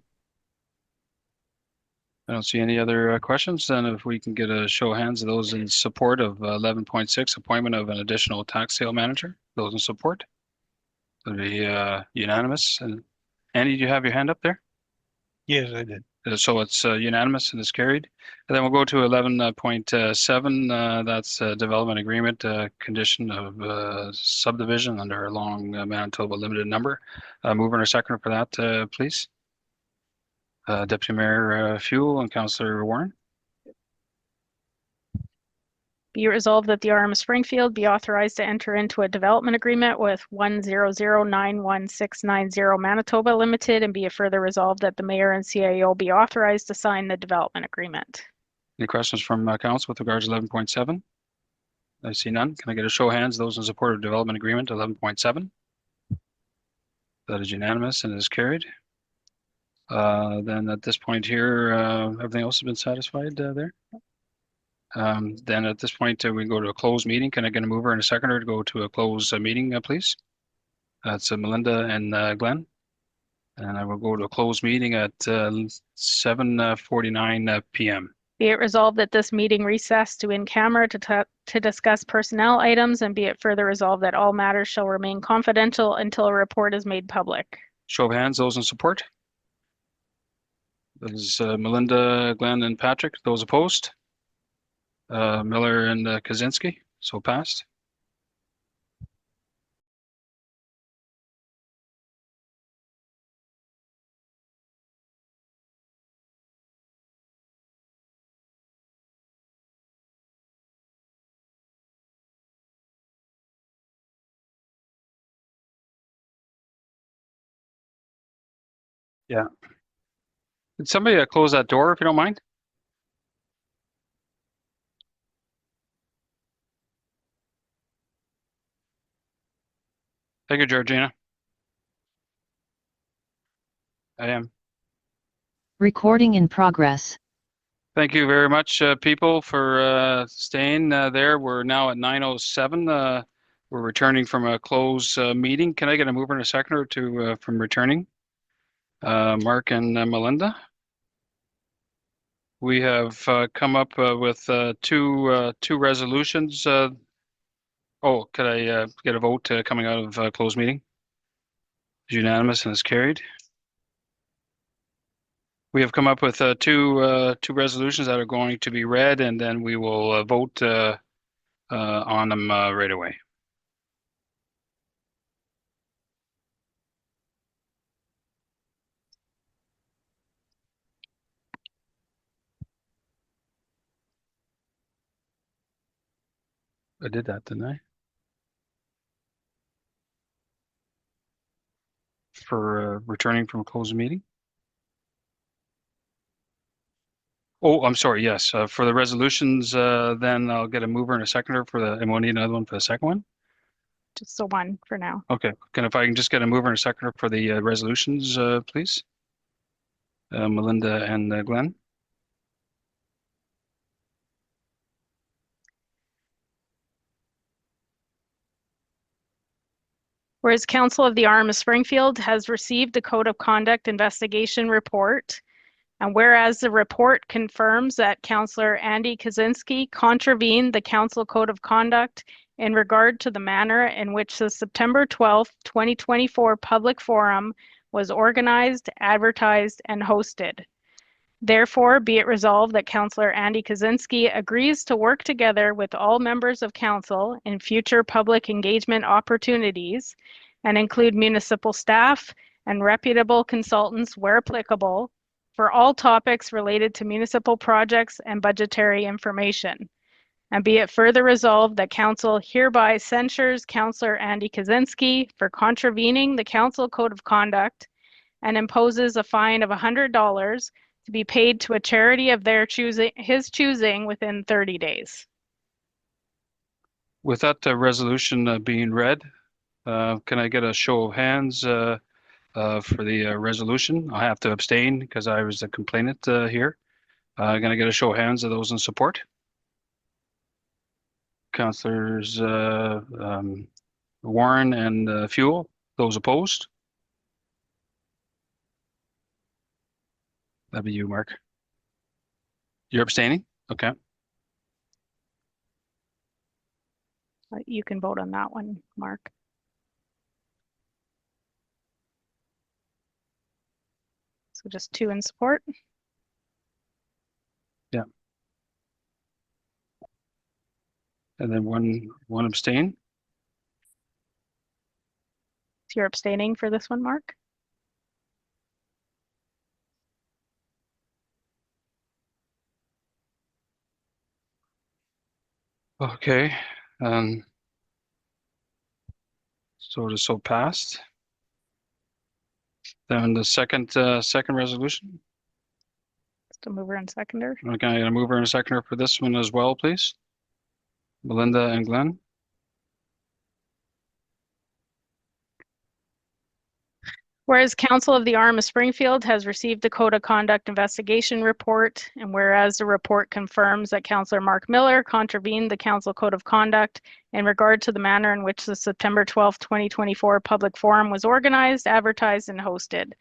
I don't see any other questions. Then if we can get a show of hands of those in support of 11.6, appointment of an additional tax sale manager. Those in support. It'll be unanimous. And Andy, do you have your hand up there? Yes, I did. So it's unanimous and is carried. And then we'll go to 11.7. That's development agreement, condition of subdivision under a long Manitoba limited number. Mover and a seconder for that, please. Deputy Mayor Fuel and Councillor Warren. Be resolved that the RM of Springfield be authorized to enter into a development agreement with 100911690 Manitoba Limited, and be it further resolved that the mayor and CAO be authorized to sign the development agreement. Any questions from council with regards to 11.7? I see none. Can I get a show of hands? Those in support of development agreement 11.7? That is unanimous and is carried. Then at this point here, everything else has been satisfied there. Then at this point, we go to a closed meeting. Can I get a mover and a seconder to go to a closed meeting, please? That's Melinda and Glenn. And I will go to a closed meeting at 7:49 p.m. Be it resolved that this meeting recess to in camera to discuss personnel items, and be it further resolved that all matters shall remain confidential until a report is made public. Show of hands, those in support. That is Melinda, Glenn, and Patrick. Those opposed? Miller and Kaczynski. So passed. Yeah. Did somebody close that door if you don't mind? Thank you, Georgina. I am. Recording in progress. Thank you very much, people, for staying there. We're now at 9:07. We're returning from a closed meeting. Can I get a mover and a seconder to from returning? Mark and Melinda. We have come up with two resolutions. Could I get a vote coming out of closed meeting? It's unanimous and is carried. We have come up with two resolutions that are going to be read, and then we will vote on them right away. I did that, didn't I? For returning from a closed meeting? Oh, I'm sorry. Yes, for the resolutions, then I'll get a mover and a seconder for the, and we'll need another one for the second one. Just the one for now. Okay. If I can just get a mover and a seconder for the resolutions, please. Melinda and Glenn. Whereas Council of the RM of Springfield has received a Code of Conduct investigation report, and whereas the report confirms that Councillor Andy Kaczynski contravened the Council Code of Conduct in regard to the manner in which the September 12th, 2024 public forum was organized, advertised, and hosted. Therefore, be it resolved that Councillor Andy Kaczynski agrees to work together with all members of Council in future public engagement opportunities and include municipal staff and reputable consultants where applicable for all topics related to municipal projects and budgetary information. And be it further resolved that Council hereby censures Councillor Andy Kaczynski for contravening the Council Code of Conduct and imposes a fine of $100 to be paid to a charity of his choosing within 30 days. With that resolution being read, can I get a show of hands for the resolution? I have to abstain because I was the complainant here. Going to get a show of hands of those in support. Councillors Warren and Fuel. Those opposed? That'd be you, Mark. You're abstaining? Okay. You can vote on that one, Mark. So just 2 in support. Yeah. And then one abstain. So you're abstaining for this one, Mark? Okay. So it is so passed. Then the second resolution. Just a mover and seconder. Okay, I get a mover and a seconder for this one as well, please. Melinda and Glenn. Whereas Council of the RM of Springfield has received the Code of Conduct investigation report, and whereas the report confirms that Councillor Mark Miller contravened the Council Code of Conduct in regard to the manner in which the September 12th, 2024 public forum was organized, advertised, and hosted.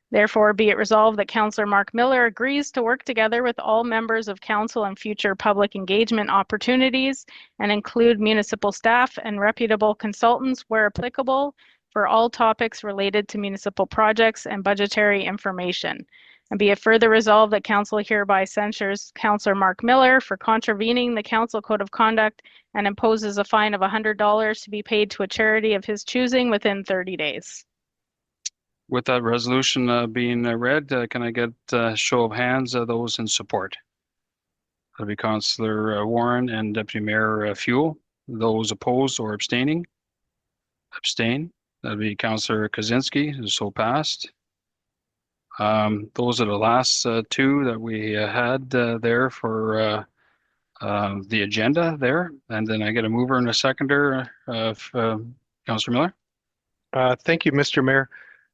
Therefore, be it resolved that Councillor Mark Miller agrees to work together with all members of council in future public engagement opportunities and include municipal staff and reputable consultants where applicable for all topics related to municipal projects and budgetary information. And be it further resolved that council hereby censures Councillor Mark Miller for contravening the council code of conduct and imposes a fine of $100 to be paid to a charity of his choosing within 30 days. With that resolution being read, can I get a show of hands of those in support? That'll be Councillor Warren and Deputy Mayor Fuel. Those opposed or abstaining? Abstain. That'll be Councillor Kaczynski, who's so passed. Those are the last two that we had there for the agenda there. And then I get a mover and a seconder of Councillor Miller. Thank you, Mr. Mayor.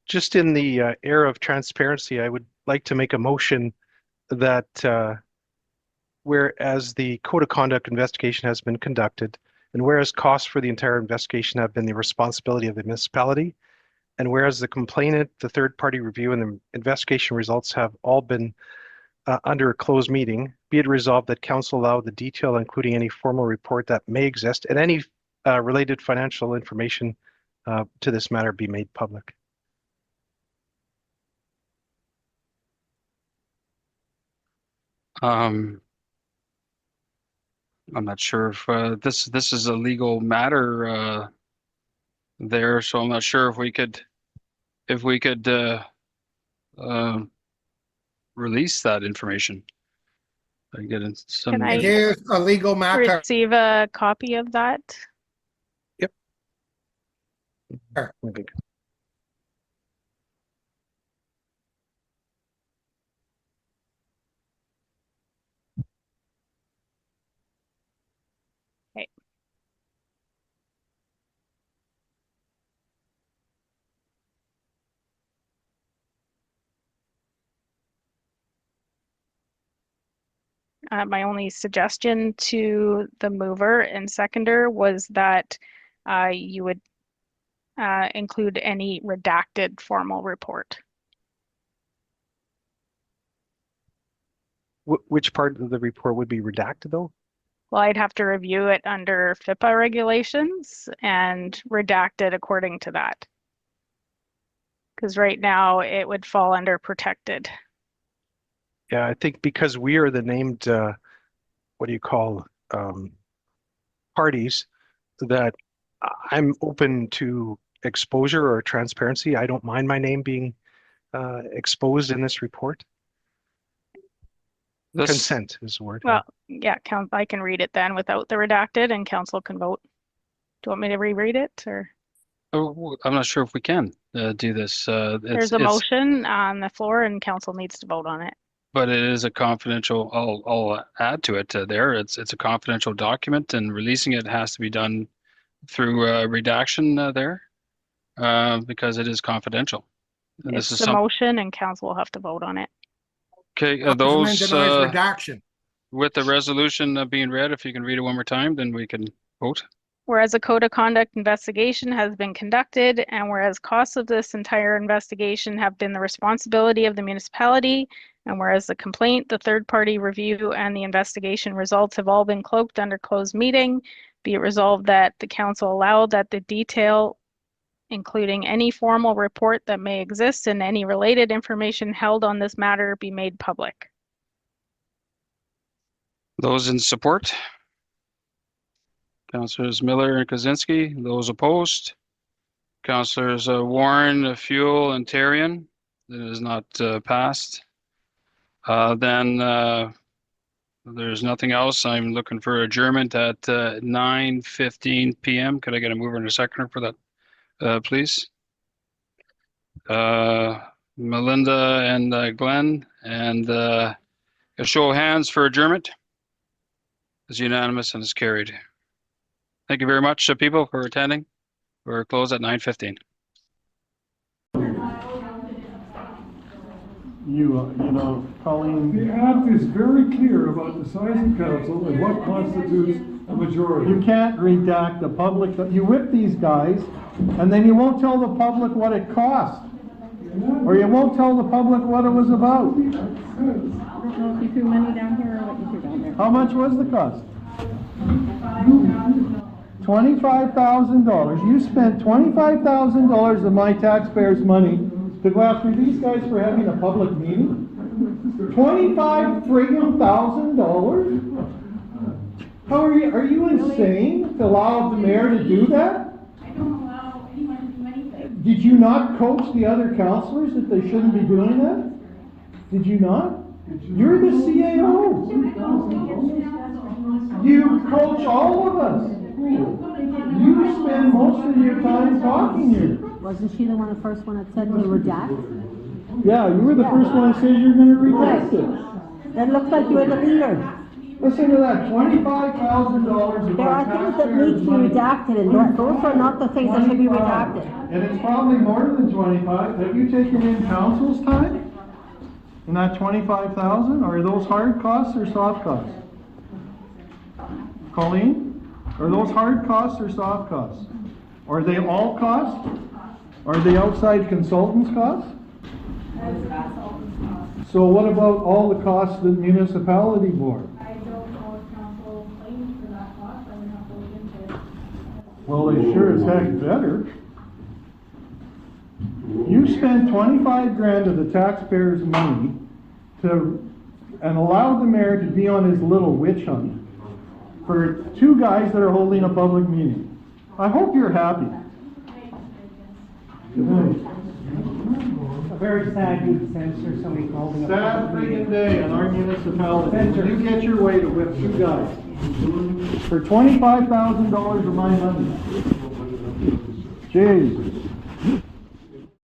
Just in the era of transparency, I would like to make a motion that whereas the code of conduct investigation has been conducted, and whereas costs for the entire investigation have been the responsibility of the municipality, and whereas the complainant, the third-party review, and the investigation results have all been under a closed meeting, be it resolved that council allow the detail, including any formal report that may exist, and any related financial information to this matter be made public. I'm not sure if this is a legal matter there, so I'm not sure if we could release that information. I get in some. Can I It is a legal matter. receive a copy of that? Yep. Sure. Okay. My only suggestion to the mover and seconder was that you would include any redacted formal report. Which part of the report would be redacted, though? Well, I'd have to review it under FIPA regulations and redact it according to that. Because right now it would fall under protected. Yeah, I think because we are the named, what do you call, parties, that I'm open to exposure or transparency. I don't mind my name being exposed in this report. Consent is the word. Well, yeah, I can read it then without the redacted and council can vote. Do you want me to reread it or? Oh, I'm not sure if we can do this. There's a motion on the floor and council needs to vote on it. But it is a confidential, I'll add to it there. It's a confidential document and releasing it has to be done through redaction there because it is confidential. And It's this is the motion and council will have to vote on it. Okay, Councilman those denies redaction. with the resolution being read, if you can read it one more time, then we can vote. Whereas a code of conduct investigation has been conducted and whereas costs of this entire investigation have been the responsibility of the municipality, and whereas the complaint, the third-party review, and the investigation results have all been cloaked under closed meeting, be it resolved that the council allow that the detail, including any formal report that may exist and any related information held on this matter, be made public. Those in support? Councillors Miller and Kaczynski. Those opposed? Councillors Warren, Fuel, and Tarian. It is not passed. Then there's nothing else. I'm looking for adjournment at 9:15 p.m. Could I get a mover and a seconder for that, please? Melinda and Glenn, and a show of hands for adjournment. It's unanimous and is carried. Thank you very much, people, for attending. We're closed at 9:15. You know, Colleen. The act is very clear about the size of council and what constitutes a majority. You can't redact the public. You whip these guys, and then you won't tell the public what it costs. Or you won't tell the public what it was about? I don't know if you threw money down here or what you threw down there. How much was the cost? $25,000. You spent $25,000 of my taxpayers' money to go after these guys for having a public meeting? $25,000? How are you insane to allow the mayor to do that? I don't allow anyone to do anything. Did you not coach the other councilors that they shouldn't be doing that? Did you not? You're the CAO. You coach all of us. You spend most of your time talking here. Wasn't she the first one that said to redact? Yeah, you were the first one that said you're gonna redact it. That looks like you were the leader. Listen to that, $25,000 of There our are things that need to be taxpayers' money. redacted, and those are not the things that should be redacted. And it's probably more than 25. Have you taken in council's time? In that 25,000? Are those hard costs or soft costs? Colleen? Are those hard costs or soft costs? Are they all costs? Are they outside consultants' costs? So what about all the costs the municipality bore? I don't know if council claims for that cost, I would have to look into it. Well, they sure as heck better. You spent 25 grand of the taxpayers' money and allowed the mayor to be on his little witch hunt for two guys that are holding a public meeting. I hope you're happy. Good night. A very sad youth censor somebody holding a Sad friggin' day in our municipality. You get your way to whip two guys for $25,000 of my money. Jeez.